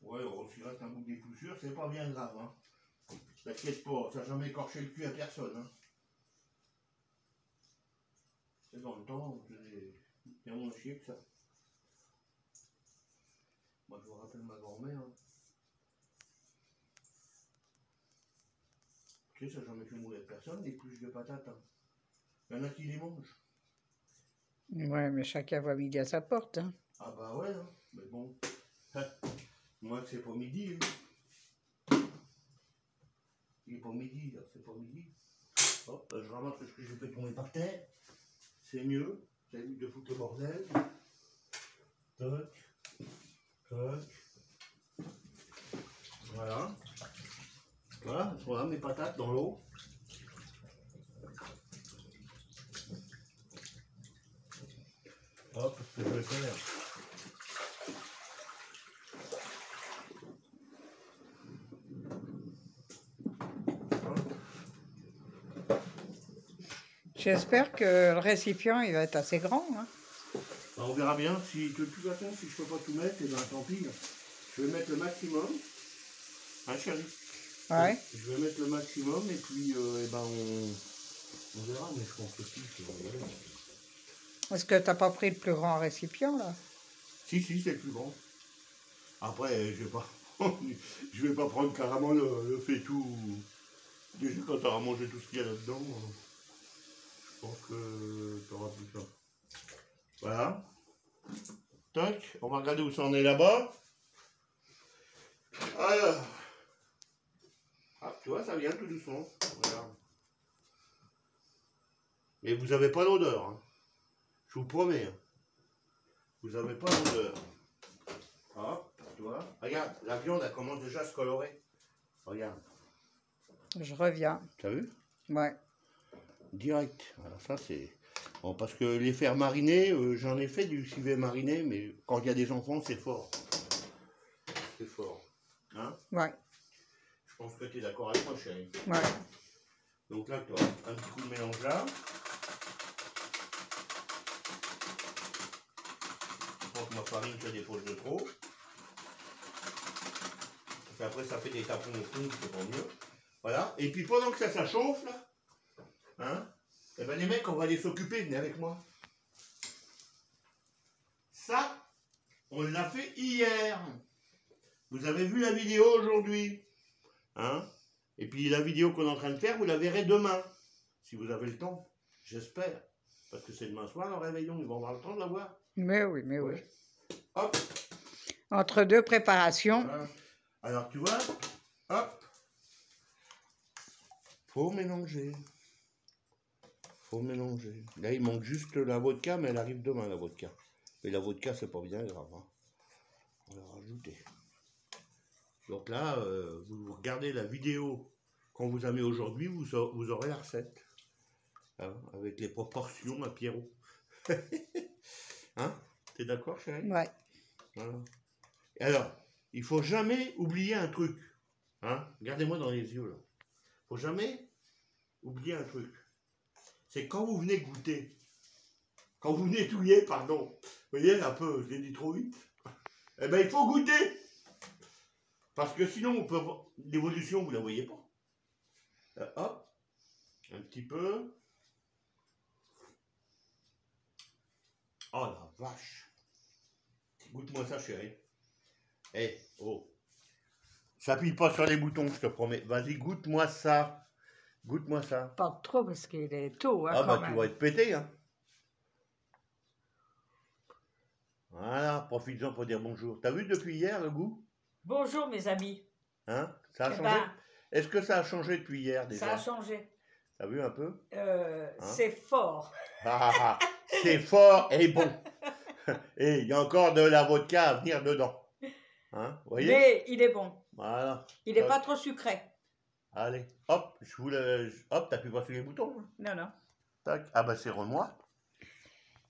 Speaker 1: Ouais, s'il reste un bout d'épluchure, c'est pas bien grave. Hein. T'inquiète pas, ça n'a jamais écorché le cul à personne. Hein. C'est dans le temps, c'est bien moins chier que ça. Moi, je vous rappelle ma grand-mère. Hein. Tu sais, ça n'a jamais fait mourir personne, les épluches de patates. Hein. Il y en a qui les mangent.
Speaker 2: Ouais, mais chacun voit midi à sa porte. Hein.
Speaker 1: Ah bah ouais, hein. Mais bon. Moi, c'est pas midi. Il est pas midi, là, c'est pas midi. Hop, je ramasse ce que j'ai fait tomber par terre. C'est mieux. Ça évite de foutre le bordel. Toc. Toc. Voilà. Voilà, elles sont là, mes patates dans l'eau. Hop, ce que je vais faire.
Speaker 2: J'espère que le récipient, il va être assez grand. Hein.
Speaker 1: Alors, on verra bien. Si, de toute façon, si je peux pas tout mettre, et ben tant pis. Je vais mettre le maximum. Hein, chérie?
Speaker 2: Ouais.
Speaker 1: Je vais mettre le maximum et puis eh ben on verra, mais je pense que si.
Speaker 2: Est-ce que t'as pas pris le plus grand récipient, là?
Speaker 1: Si, c'est le plus grand. Après, je vais pas prendre carrément le fait tout. Déjà, quand tu auras mangé tout ce qu'il y a là-dedans, je pense que tu auras plus ça. Voilà. Tac, on va regarder où ça en est là-bas. Alors. Ah, tu vois, ça vient tout doucement. Regarde. Mais vous n'avez pas l'odeur. Hein. Je vous promets. Hein. Vous n'avez pas l'odeur. Hop, tu vois. Regarde, la viande, elle commence déjà à se colorer. Regarde.
Speaker 2: Je reviens.
Speaker 1: T'as vu?
Speaker 2: Ouais.
Speaker 1: Direct. Alors ça, c'est... Bon, parce que les faire mariner, j'en ai fait du civet mariné, mais quand il y a des enfants, c'est fort. C'est fort. Hein?
Speaker 2: Ouais.
Speaker 1: Je pense que tu es d'accord avec moi, chérie.
Speaker 2: Ouais.
Speaker 1: Donc là, tu as un petit coup de mélange là. Je pense que ma farine se dépose de trop. Et après, ça fait des tapons au fond, c'est pas mieux. Voilà. Et puis pendant que ça chauffe, là, hein, et ben les mecs, on va aller s'occuper, venez avec moi. Ça, on l'a fait hier. Vous avez vu la vidéo aujourd'hui. Hein? Et puis la vidéo qu'on est en train de faire, vous la verrez demain. Si vous avez le temps, j'espère. Parce que c'est demain soir le réveillon, ils vont avoir le temps de la voir.
Speaker 2: Mais oui, mais oui.
Speaker 1: Hop.
Speaker 2: Entre deux préparations.
Speaker 1: Voilà. Alors tu vois, hop. Faut mélanger. Faut mélanger. Là, il manque juste la vodka, mais elle arrive demain, la vodka. Mais la vodka, c'est pas bien grave. Hein. On va la rajouter. Donc là, vous regardez la vidéo qu'on vous a mis aujourd'hui, vous aurez la recette. Hein, avec les proportions à Pierrot. Hein? T'es d'accord, chérie?
Speaker 2: Ouais.
Speaker 1: Voilà. Et alors, il faut jamais oublier un truc. Hein? Regardez-moi dans les yeux, là. Faut jamais oublier un truc. C'est quand vous venez goûter. Quand vous venez touiller, pardon. Vous voyez, un peu, je l'ai dit trop vite. Eh ben, il faut goûter. Parce que sinon, on peut... l'évolution, vous la voyez pas. Hop. Un petit peu. Oh la vache. Goûte-moi ça, chérie. Eh, oh. Ça pile pas sur les boutons, je te promets. Vas-y, goûte-moi ça. Goûte-moi ça.
Speaker 2: Pas trop parce qu'il est tôt, hein,
Speaker 1: Ah
Speaker 2: quand
Speaker 1: bah tu
Speaker 2: même.
Speaker 1: vas être pété, hein. Voilà, profites-en pour dire bonjour. T'as vu depuis hier le goût?
Speaker 2: Bonjour mes amis.
Speaker 1: Hein? Ça a
Speaker 2: Eh
Speaker 1: changé?
Speaker 2: ben,
Speaker 1: Est-ce que ça a changé depuis hier
Speaker 2: ça a
Speaker 1: déjà?
Speaker 2: changé.
Speaker 1: T'as vu un peu? Hein?
Speaker 2: C'est fort.
Speaker 1: Ah, ah, ah. C'est fort et bon. Et il y a encore de la vodka à venir dedans. Hein? Vous voyez?
Speaker 2: Mais il est bon.
Speaker 1: Voilà.
Speaker 2: Il n'est pas
Speaker 1: Toc.
Speaker 2: trop sucré.
Speaker 1: Allez, hop, je vous le... Hop, t'appuies pas sur les boutons. Hein.
Speaker 2: Non, non.
Speaker 1: Tac. Ah bah c'est moi.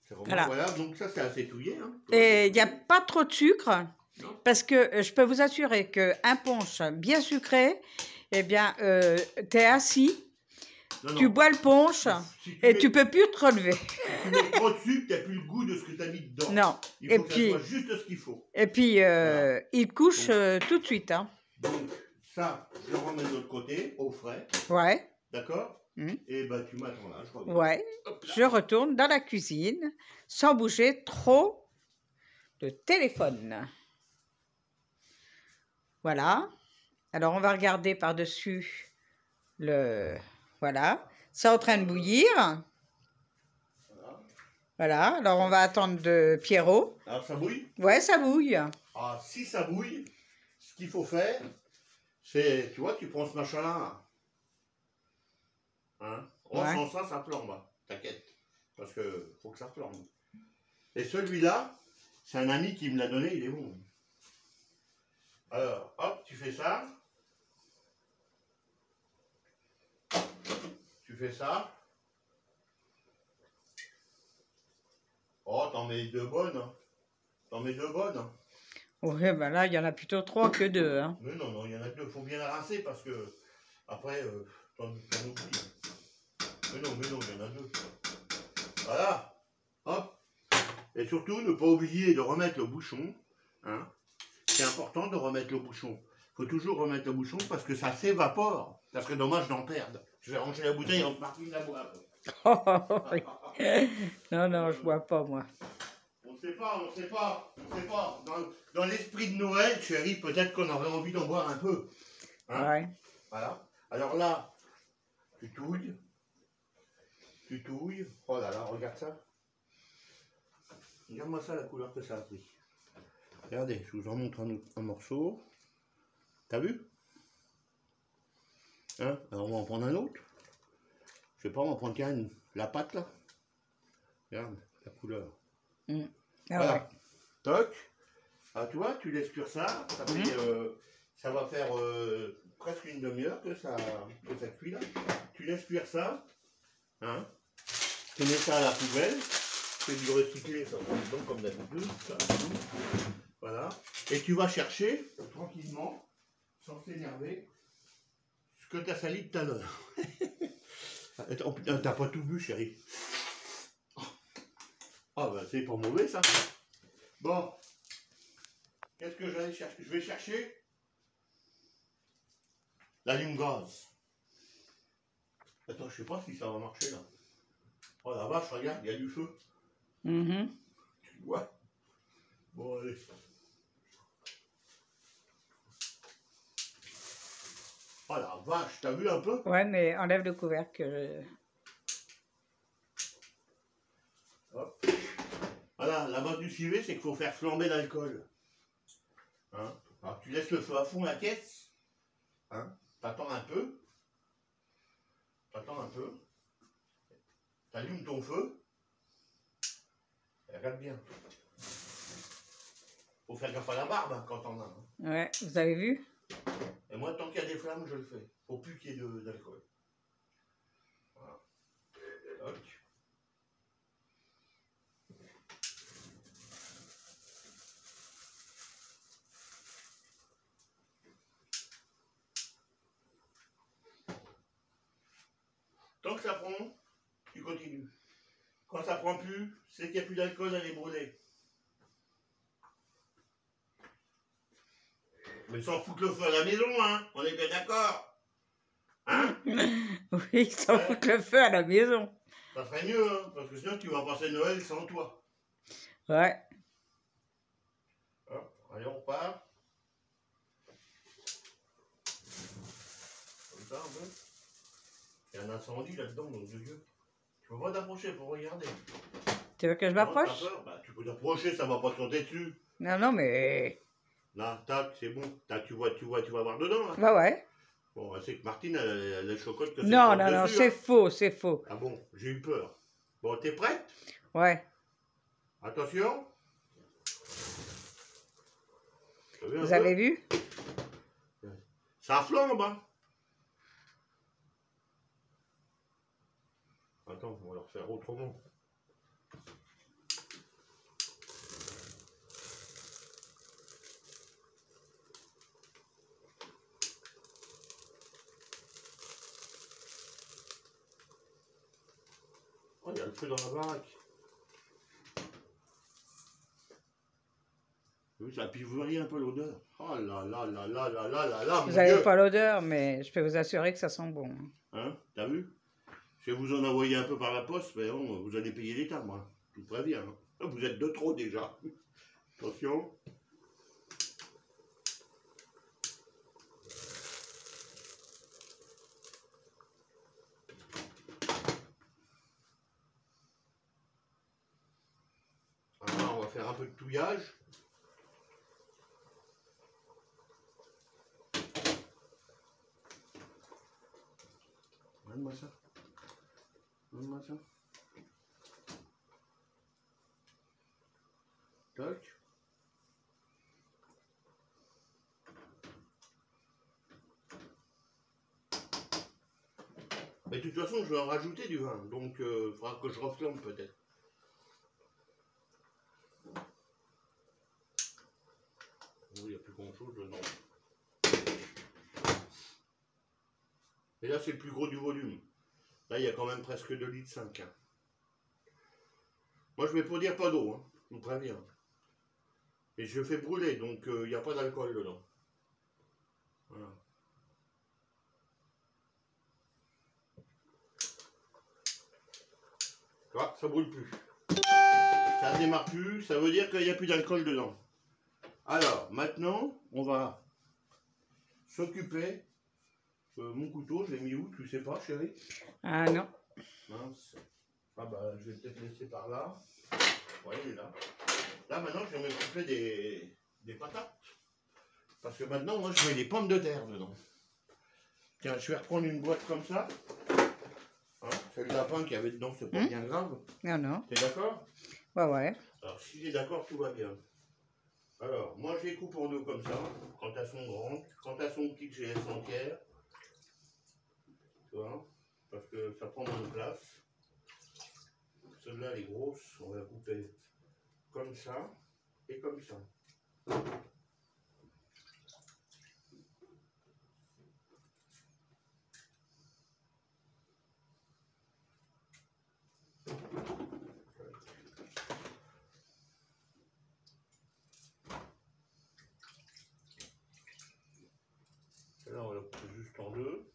Speaker 1: C'est moi,
Speaker 2: Voilà.
Speaker 1: voilà. Donc ça c'est assez touillé. Hein.
Speaker 2: Et il n'y a pas trop de sucre
Speaker 1: Non.
Speaker 2: parce que je peux vous assurer qu'un punch bien sucré, eh bien, tu es assis,
Speaker 1: Non,
Speaker 2: tu
Speaker 1: non.
Speaker 2: bois le punch
Speaker 1: Si
Speaker 2: et
Speaker 1: mets,
Speaker 2: tu peux plus te relever.
Speaker 1: tu mets trop de sucre, t'as plus le goût de ce que t'as mis dedans.
Speaker 2: Non.
Speaker 1: Il
Speaker 2: Et
Speaker 1: faut que
Speaker 2: puis,
Speaker 1: ça soit juste ce qu'il faut.
Speaker 2: et puis
Speaker 1: Voilà.
Speaker 2: il couche
Speaker 1: Donc,
Speaker 2: tout de suite. Hein.
Speaker 1: donc ça, je le remets de l'autre côté, au frais.
Speaker 2: Ouais.
Speaker 1: D'accord? Et bah tu m'attends là, je reviens.
Speaker 2: Ouais.
Speaker 1: Hop là.
Speaker 2: Je retourne dans la cuisine sans bouger trop le téléphone. Voilà. Alors, on va regarder par-dessus le... Voilà. C'est en train de bouillir.
Speaker 1: Voilà.
Speaker 2: Voilà. Alors, on va attendre de Pierrot.
Speaker 1: Alors ça bouille?
Speaker 2: Ouais, ça bouille.
Speaker 1: Ah, si ça bouille, ce qu'il faut faire, c'est, tu vois, tu prends ce machin-là. Hein? Oh,
Speaker 2: Ouais.
Speaker 1: sans ça, ça flambe. T'inquiète. Parce que faut que ça flambe. Et celui-là, c'est un ami qui me l'a donné, il est bon. Alors, hop, tu fais ça. Tu fais ça. Oh, t'en mets deux bonnes. Hein. T'en mets deux bonnes. Hein.
Speaker 2: Ouais, ben là, il y en a plutôt 3 que 2. Hein.
Speaker 1: Mais non, non, il y en a deux. Faut bien la rincer parce que après, t'en oublies. Mais non, il y en a deux. Voilà. Hop. Et surtout, ne pas oublier de remettre le bouchon. Hein. C'est important de remettre le bouchon. Il faut toujours remettre le bouchon parce que ça s'évapore. Ça serait dommage d'en perdre. Je vais ranger la bouteille en partie de la boire.
Speaker 2: Non, non, je bois pas, moi.
Speaker 1: On ne sait pas, on ne sait pas, on ne sait pas. Dans l'esprit de Noël, chérie, peut-être qu'on aurait envie d'en boire un peu. Hein?
Speaker 2: Ouais.
Speaker 1: Voilà. Alors là, tu touilles. Tu touilles. Oh là là, regarde ça. Regarde-moi ça, la couleur que ça a pris. Regardez, je vous en montre un morceau. T'as vu? Hein? Alors on va en prendre un autre. Je sais pas, on va prendre tiens, la pâte là. Regarde la couleur.
Speaker 2: Ah,
Speaker 1: voilà.
Speaker 2: ouais.
Speaker 1: Toc. Ah, tu vois, tu laisses cuire ça. Ça va faire presque une demi-heure que ça cuit là. Tu laisses cuire ça. Hein? Tu mets ça à la poubelle. Tu fais du recyclé, ça va comme d'habitude. Voilà. Et tu vas chercher tranquillement, sans t'énerver, ce que tu as sali tout à l'heure. T'as pas tout bu, chérie. Ah ben c'est pas mauvais ça. Bon. Qu'est-ce que j'allais chercher? Je vais chercher l'allume-gaz. Attends, je sais pas si ça va marcher là. Oh la vache, regarde, il y a du feu. Tu vois? Bon, allez. Oh la vache, t'as vu un peu?
Speaker 2: Ouais, mais enlève le couvercle.
Speaker 1: Hop. Voilà, la base du civet, c'est qu'il faut faire flamber l'alcool. Hein? Alors tu laisses le feu à fond la caisse. Hein? T'attends un peu. T'attends un peu. T'allumes ton feu. Et regarde bien. Faut faire gaffe à la barbe hein, quand on a. Hein.
Speaker 2: Ouais, vous avez vu?
Speaker 1: Et moi, tant qu'il y a des flammes, je le fais. Faut plus qu'il y ait d'alcool. Voilà. Toc. Tant que ça prend, tu continues. Quand ça prend plus, c'est qu'il n'y a plus d'alcool, elle est brûlée. Mais sans foutre le feu à la maison, hein. On est bien d'accord. Hein?
Speaker 2: Oui, sans foutre le feu à la maison.
Speaker 1: Ça serait mieux, hein, parce que sinon tu vas passer Noël sans toi.
Speaker 2: Ouais.
Speaker 1: Hop, allez, on part. ça un peu. Il y a un incendie là-dedans, donc de Dieu. Tu peux pas t'approcher pour regarder.
Speaker 2: Tu veux que je
Speaker 1: Non, t'as
Speaker 2: m'approche?
Speaker 1: peur? Bah, tu peux t'approcher, ça va pas te sauter dessus.
Speaker 2: Non, non, mais...
Speaker 1: Là, tac, c'est bon. Tac, tu vas voir dedans, là.
Speaker 2: Bah ouais.
Speaker 1: Bon, c'est que Martine, elle chocotte que c'est
Speaker 2: Non,
Speaker 1: propre
Speaker 2: non, non,
Speaker 1: dessus,
Speaker 2: c'est
Speaker 1: hein.
Speaker 2: faux, c'est faux.
Speaker 1: Ah bon, j'ai eu peur. Bon, t'es prête?
Speaker 2: Ouais.
Speaker 1: Attention. T'as vu un
Speaker 2: Vous
Speaker 1: peu?
Speaker 2: avez vu?
Speaker 1: Ça flambe, hein. Attends, on va leur faire autrement. Oh, il y a le feu dans la baraque. Oui, ça, puis vous voyez un peu l'odeur. Oh là là là là là là là là,
Speaker 2: Vous
Speaker 1: mon
Speaker 2: n'avez
Speaker 1: Dieu.
Speaker 2: pas l'odeur, mais je peux vous assurer que ça sent bon.
Speaker 1: Hein, t'as vu? Je vais vous en envoyer un peu par la poste, mais bon, vous allez payer les timbres, hein. Je vous préviens, hein. Vous êtes de trop déjà. Attention. Alors, on va faire un peu de touillage. Donne-moi ça. Donne-moi ça. Tac. Mais de toute façon, je vais en rajouter du vin, donc il faudra que je reflambe peut-être. Il n'y a plus grand chose dedans. Et là, c'est le plus gros du volume. Là, il y a quand même presque 2,5 litres. Hein. Moi, je vais pour dire pas d'eau, hein. Je vous préviens. Et je fais brûler, donc il n'y a pas d'alcool dedans. Voilà. Ah, ça brûle plus. Ça ne démarre plus, ça veut dire qu'il n'y a plus d'alcool dedans. Alors, maintenant, on va s'occuper. Mon couteau, je l'ai mis où? Tu sais pas, chérie?
Speaker 2: Ah non.
Speaker 1: Mince. Ah bah, je vais peut-être laisser par là. Ouais, il est là. Là, maintenant, je vais m'occuper des patates. Parce que maintenant, moi, je mets des pommes de terre dedans. Tiens, je vais reprendre une boîte comme ça. Hein, c'est le lapin qu'il y avait dedans, c'est pas bien grave.
Speaker 2: Non, non.
Speaker 1: T'es d'accord?
Speaker 2: Ouais, ouais.
Speaker 1: Alors, s'il est d'accord, tout va bien. Alors, moi, je les coupe en deux comme ça. Quand elles sont grandes. Quand elles sont petites, je les laisse entières. Tu vois? Parce que ça prend moins de place. Celle-là, elle est grosse. On va la couper comme ça et comme ça. Là, on la coupe juste en deux.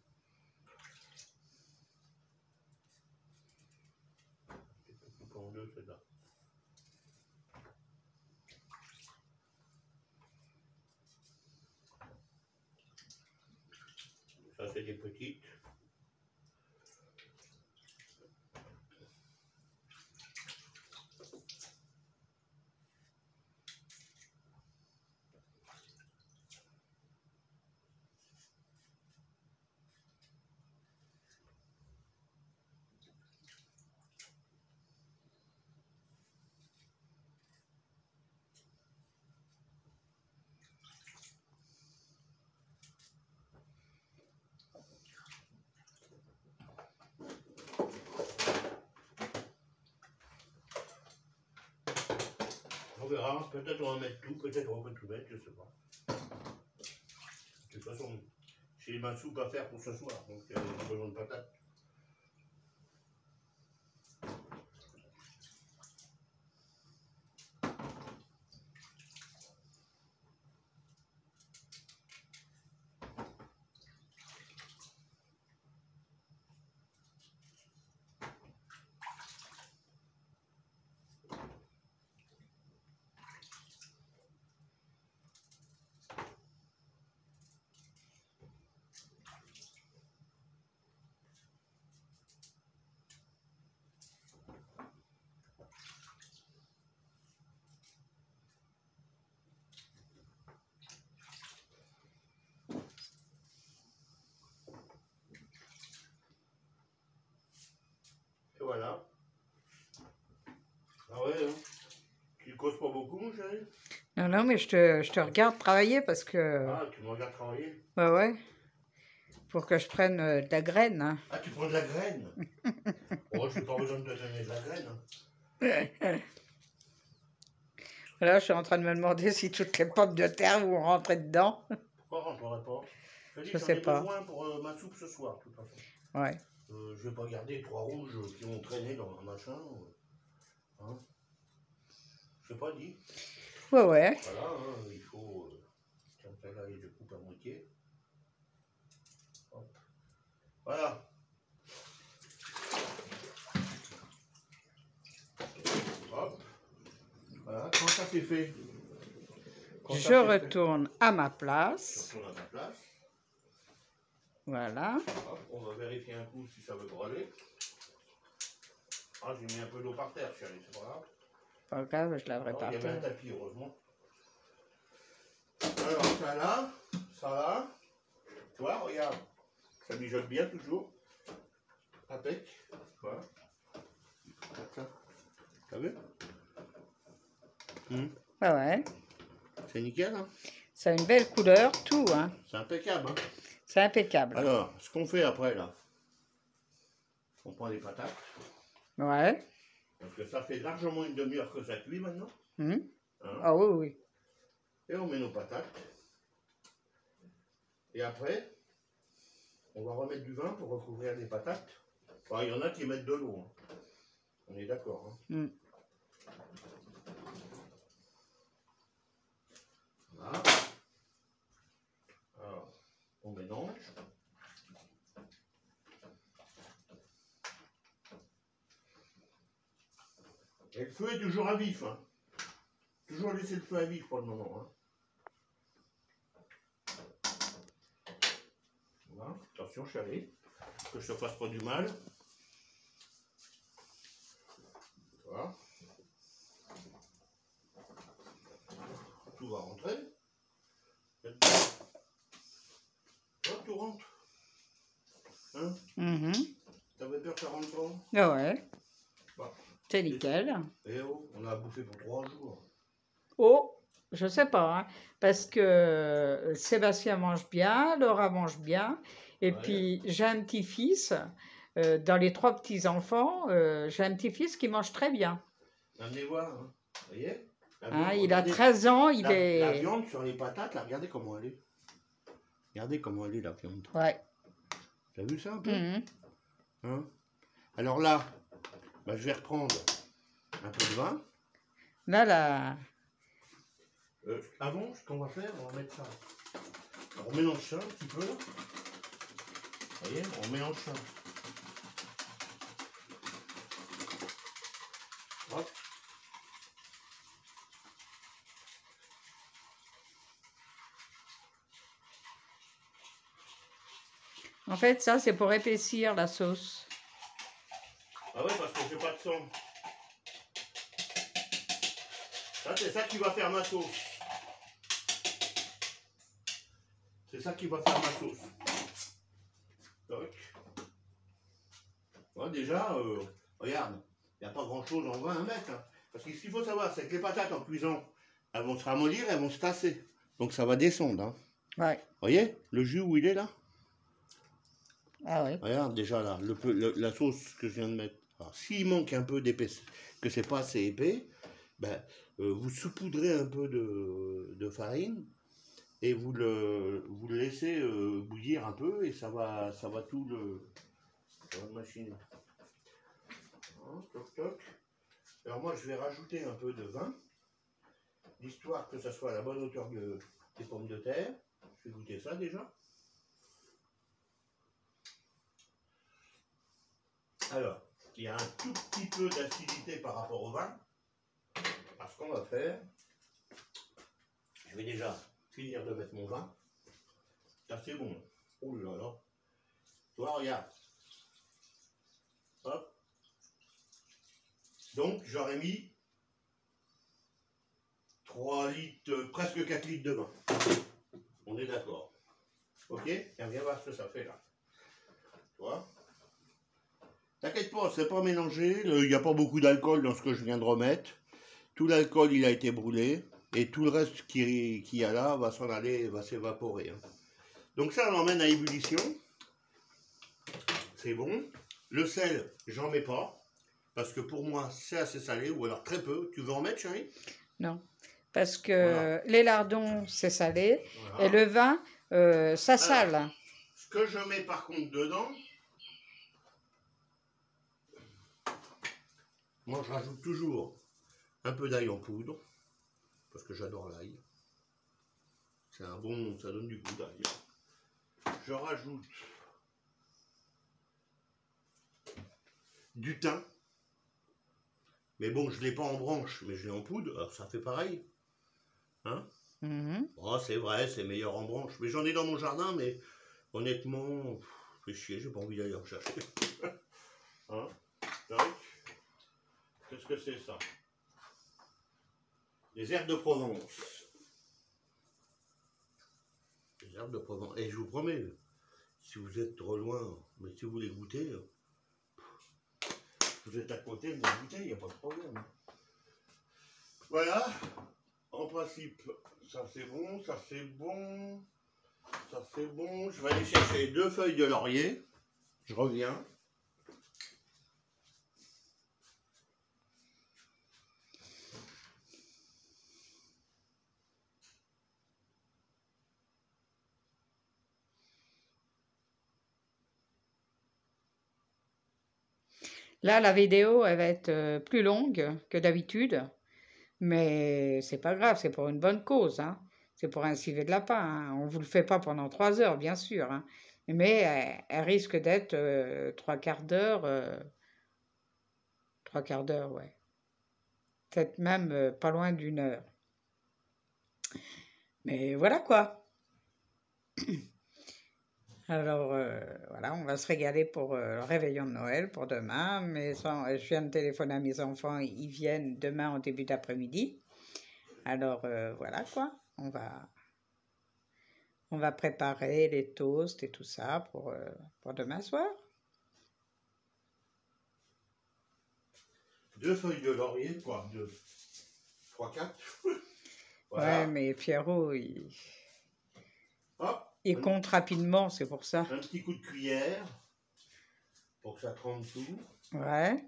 Speaker 1: Je coupe en deux, celle-là. Ça, c'est des petites. On verra. Peut-être on va mettre tout, peut-être on va pas tout mettre, je sais pas. De toute façon, j'ai ma soupe à faire pour ce soir, donc j'ai besoin de patates. chérie?
Speaker 2: Non, non, mais je te regarde travailler parce que...
Speaker 1: Ah, tu me regardes travailler?
Speaker 2: Ouais. Pour que je prenne de la graine. Hein.
Speaker 1: Ah, tu prends de la graine? Oh, je n'ai pas besoin de te donner de la graine.
Speaker 2: Là, je suis en train de me demander si toutes les pommes de terre vont rentrer dedans.
Speaker 1: Pourquoi rentrerait pas? Je te dis,
Speaker 2: Je
Speaker 1: j'en
Speaker 2: sais
Speaker 1: ai
Speaker 2: pas.
Speaker 1: besoin pour ma soupe ce soir, de toute façon.
Speaker 2: Ouais.
Speaker 1: Je vais pas garder 3 rouges qui vont traîner dans un machin. Hein? Je sais pas dit.
Speaker 2: Ouais.
Speaker 1: Voilà, hein, il faut. Tiens, là, je coupe à moitié. Hop. Voilà. Hop. Voilà, quand ça c'est fait.
Speaker 2: Je retourne à ma place.
Speaker 1: Je retourne à ta place.
Speaker 2: Voilà.
Speaker 1: Hop, on va vérifier un coup si ça veut brûler. Ah, j'ai mis un peu d'eau par terre, chérie, c'est pas grave.
Speaker 2: Pas grave, je laverai par
Speaker 1: Il y avait un
Speaker 2: terre.
Speaker 1: tapis, heureusement. Alors, ça là, ça là. Tu vois, regarde. Ça mijote bien toujours. Impec. Voilà. T'as vu?
Speaker 2: Ouais.
Speaker 1: C'est nickel, hein?
Speaker 2: Ça a une belle couleur, tout, hein.
Speaker 1: C'est impeccable, hein?
Speaker 2: C'est impeccable.
Speaker 1: Alors, ce qu'on fait après, là, on prend les patates.
Speaker 2: Ouais.
Speaker 1: Parce que ça fait largement une demi-heure que ça cuit maintenant.
Speaker 2: Hein?
Speaker 1: Ah
Speaker 2: oui.
Speaker 1: Et on met nos patates. Et après, on va remettre du vin pour recouvrir les patates. Enfin, il y en a qui mettent de l'eau. Hein. On est d'accord. Hein. Voilà. Alors, on mélange. Et le feu est toujours à vif. Hein. Toujours laisser le feu à vif pour le moment. Hein. Voilà. Attention, chérie, que je te fasse pas du mal. Voilà. Tout va rentrer. Hop, tout rentre. Hein? T'avais peur que ça rentre pas?
Speaker 2: Ah ouais.
Speaker 1: Bah,
Speaker 2: c'est nickel.
Speaker 1: Et oh, on a bouffé pour 3 jours.
Speaker 2: Oh, je sais pas, hein, parce que Sébastien mange bien, Laura mange bien, et puis j'ai un petit-fils, dans les 3 petits-enfants, j'ai un petit-fils qui mange très bien.
Speaker 1: Venez voir, hein. Vous voyez?
Speaker 2: Hein, il a 13 ans,
Speaker 1: La viande sur les patates, là, regardez comment elle est. Regardez comment elle est, la viande.
Speaker 2: Ouais.
Speaker 1: T'as vu ça un peu? Hein? Alors là, bah, je vais reprendre un peu de vin.
Speaker 2: Là.
Speaker 1: Avant, ce qu'on va faire, on va mettre ça. Alors, on mélange ça un petit peu. Là. Vous voyez, on mélange ça. Hop.
Speaker 2: En fait, ça, c'est pour épaissir la sauce.
Speaker 1: Ah ouais, parce que j'ai pas de sang. Ça, c'est ça qui va faire ma sauce. C'est ça qui va faire ma sauce. Donc. Ouais, déjà, regarde, il n'y a pas grand chose en vin à mettre. Hein. Parce que ce qu'il faut savoir, c'est que les patates en cuisant, elles vont se ramollir, elles vont se tasser. Donc ça va descendre. Hein.
Speaker 2: Ouais.
Speaker 1: Vous voyez le jus où il est là?
Speaker 2: Ah oui.
Speaker 1: Regarde déjà là, la sauce que je viens de mettre. S'il manque un peu d'épaisseur, que c'est pas assez épais, ben, vous saupoudrez un peu de farine et vous le laissez bouillir un peu et ça va tout le machiner. Toc toc. Alors moi je vais rajouter un peu de vin, histoire que ça soit à la bonne hauteur des pommes de terre. Je vais goûter ça déjà. Alors, il y a un tout petit peu d'acidité par rapport au vin. Alors ce qu'on va faire, je vais déjà finir de mettre mon vin. Ça c'est bon. Oh là là. Tu vois, regarde. Hop. Donc j'aurais mis 3 litres, presque 4 litres de vin. On est d'accord. Ok? Viens voir ce que ça fait là. Tu vois? T'inquiète pas, c'est pas mélangé. Il n'y a pas beaucoup d'alcool dans ce que je viens de remettre. tout l'alcool il a été brûlé et tout le reste qu'il y a là va s'en aller, va s'évaporer. Hein. Donc ça on l'emmène à ébullition. C'est bon. Le sel, j'en mets pas. Parce que pour moi, c'est assez salé, ou alors très peu. Tu veux en mettre, chérie?
Speaker 2: Non, parce que
Speaker 1: Voilà.
Speaker 2: les lardons, c'est salé,
Speaker 1: Voilà.
Speaker 2: et le vin, ça
Speaker 1: Alors,
Speaker 2: sale.
Speaker 1: ce que je mets par contre dedans, moi je rajoute toujours un peu d'ail en poudre, parce que j'adore l'ail. C'est un bon, ça donne du goût d'ail. Je rajoute du thym. Mais bon, je ne l'ai pas en branche, mais je l'ai en poudre, alors ça fait pareil. Hein? Oh, c'est vrai, c'est meilleur en branche. Mais j'en ai dans mon jardin, mais honnêtement, fait chier, j'ai pas envie d'aller en chercher. Hein? Qu'est-ce que c'est ça? Les herbes de Provence. Les herbes de Provence. Et je vous promets, si vous êtes trop loin, mais si vous les goûtez, vous êtes à côté, vous les goûtez, il n'y a pas de problème. Voilà. En principe, ça c'est bon, ça c'est bon, ça c'est bon. Je vais aller chercher 2 feuilles de laurier. Je reviens.
Speaker 2: Là, la vidéo, elle va être plus longue que d'habitude, mais c'est pas grave, c'est pour une bonne cause, hein. C'est pour un civet de lapin, hein. On vous le fait pas pendant 3 heures, bien sûr, hein. Mais elle risque d'être 3/4 d'heure, 3/4 d'heure, ouais. Peut-être même pas loin d'1 heure. Mais voilà quoi. Alors voilà, on va se régaler pour le réveillon de Noël pour demain. Je viens de téléphoner à mes enfants, ils viennent demain en début d'après-midi. Alors voilà quoi, on va préparer les toasts et tout ça pour demain soir.
Speaker 1: 2 feuilles de laurier, quoi, 2, 3, 4.
Speaker 2: Ouais,
Speaker 1: Voilà.
Speaker 2: mais Pierrot,
Speaker 1: Hop,
Speaker 2: il compte rapidement, c'est pour ça.
Speaker 1: un petit coup de cuillère pour que ça trempe tout.
Speaker 2: Ouais.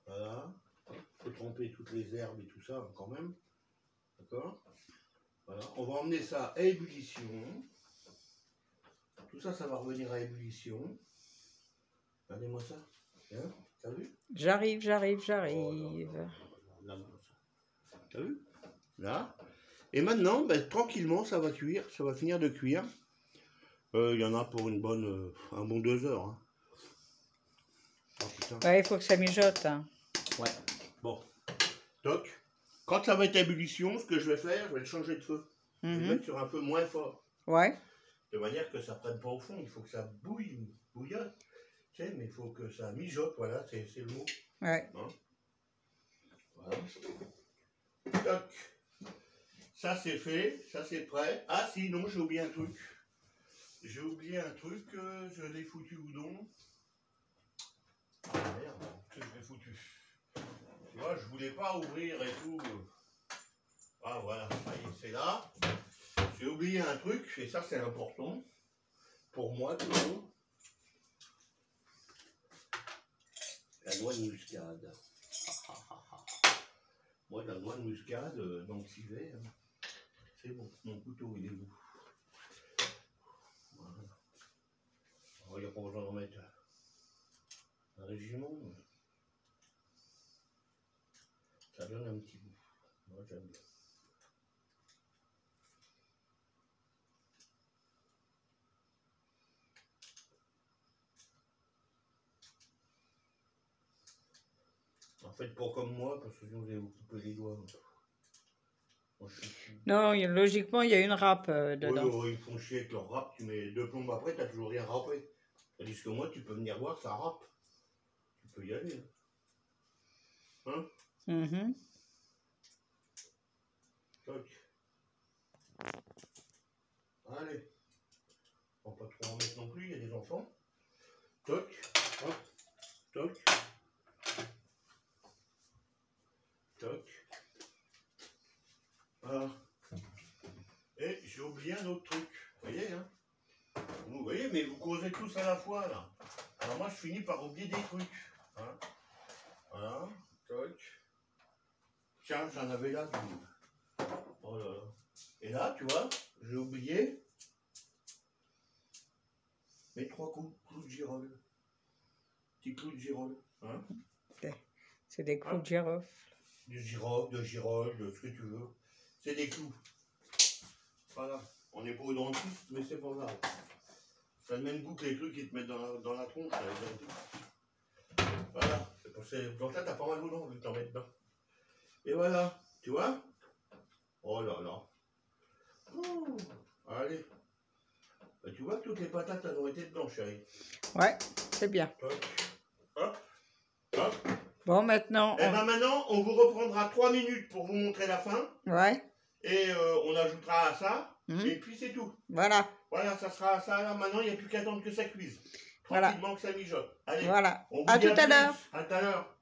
Speaker 1: Voilà. Il faut tremper toutes les herbes et tout ça quand même. D'accord? Voilà. On va emmener ça à ébullition. Tout ça, ça va revenir à ébullition. Regardez-moi ça. Hein? T'as vu?
Speaker 2: J'arrive.
Speaker 1: Oh, là, t'as vu? Là. Et maintenant, ben, tranquillement, ça va cuire. Ça va finir de cuire. Il y en a pour un bon 2 heures. Hein. Oh, putain.
Speaker 2: Ouais, il faut que ça mijote, hein.
Speaker 1: Ouais. Bon. Toc. Quand ça va être à ébullition, ce que je vais faire, je vais le changer de feu. Je vais le mettre sur un feu moins fort.
Speaker 2: Ouais.
Speaker 1: De manière que ça ne prenne pas au fond. Il faut que ça bouillotte. Tu sais, mais il faut que ça mijote. Voilà, c'est le mot.
Speaker 2: Ouais.
Speaker 1: Hein? Voilà. Toc. Ça c'est fait. Ça c'est prêt. Ah si, non, j'ai oublié un truc. J'ai oublié un truc. Je l'ai foutu où donc? Ah merde, que je l'ai foutu. Tu vois, je voulais pas ouvrir et tout. Ah voilà, ça y est, c'est là. J'ai oublié un truc, et ça c'est important. Pour moi, toujours. La noix de muscade. Moi, la noix de muscade, dans le civet, c'est bon. Mon couteau, il est où? Voilà. Alors, il n'y a pas besoin d'en mettre un régiment. Ça donne un petit goût. Moi, j'aime bien. En fait, pas comme moi, parce que sinon vous allez vous couper les doigts. Moi,
Speaker 2: Non, logiquement, il y a une râpe dedans.
Speaker 1: Oui, ils font chier avec leur râpe. Tu mets 2 plombes après, t'as toujours rien râpé. Tandis que moi, tu peux venir voir, ça râpe. Tu peux y aller. Hein? Toc. Allez. On va pas trop en mettre non plus, il y a des enfants. Toc. Hop. Toc. Toc. oublié un autre truc. Vous voyez, hein? Vous voyez, mais vous causez tous à la fois, là. Alors moi, je finis par oublier des trucs. Hein? Voilà. Toc. Tiens, j'en avais là. Oh là là. Et là, tu vois, j'ai oublié mes 3 clous de girofle. Petits clous de girofle. Hein?
Speaker 2: C'est des clous de girofle.
Speaker 1: De girofle, de ce que tu veux. C'est des clous. Voilà. On n'est pas au dentiste, mais c'est pas grave. Ça te mène boucle les trucs qui te mettent dans la tronche. Là, voilà. Dans ça, t'as pas mal aux dents, vu que t'en mets dedans. Et voilà. Tu vois? Oh là là. Oh, allez. Bah, tu vois que toutes les patates, elles ont été dedans, chérie.
Speaker 2: Ouais, c'est bien.
Speaker 1: Hop. Hop. Hop.
Speaker 2: Bon, maintenant...
Speaker 1: Et ben maintenant, on vous reprendra 3 minutes pour vous montrer la fin.
Speaker 2: Ouais.
Speaker 1: Et on ajoutera à ça.
Speaker 2: Mmh.
Speaker 1: Et puis c'est tout.
Speaker 2: Voilà.
Speaker 1: Voilà, ça sera ça là. Maintenant, il n'y a plus qu'à attendre que ça cuise.
Speaker 2: Voilà.
Speaker 1: Tranquillement que ça mijote. Allez.
Speaker 2: Voilà.
Speaker 1: On vous
Speaker 2: À
Speaker 1: dit
Speaker 2: tout à l'heure.
Speaker 1: À tout à l'heure.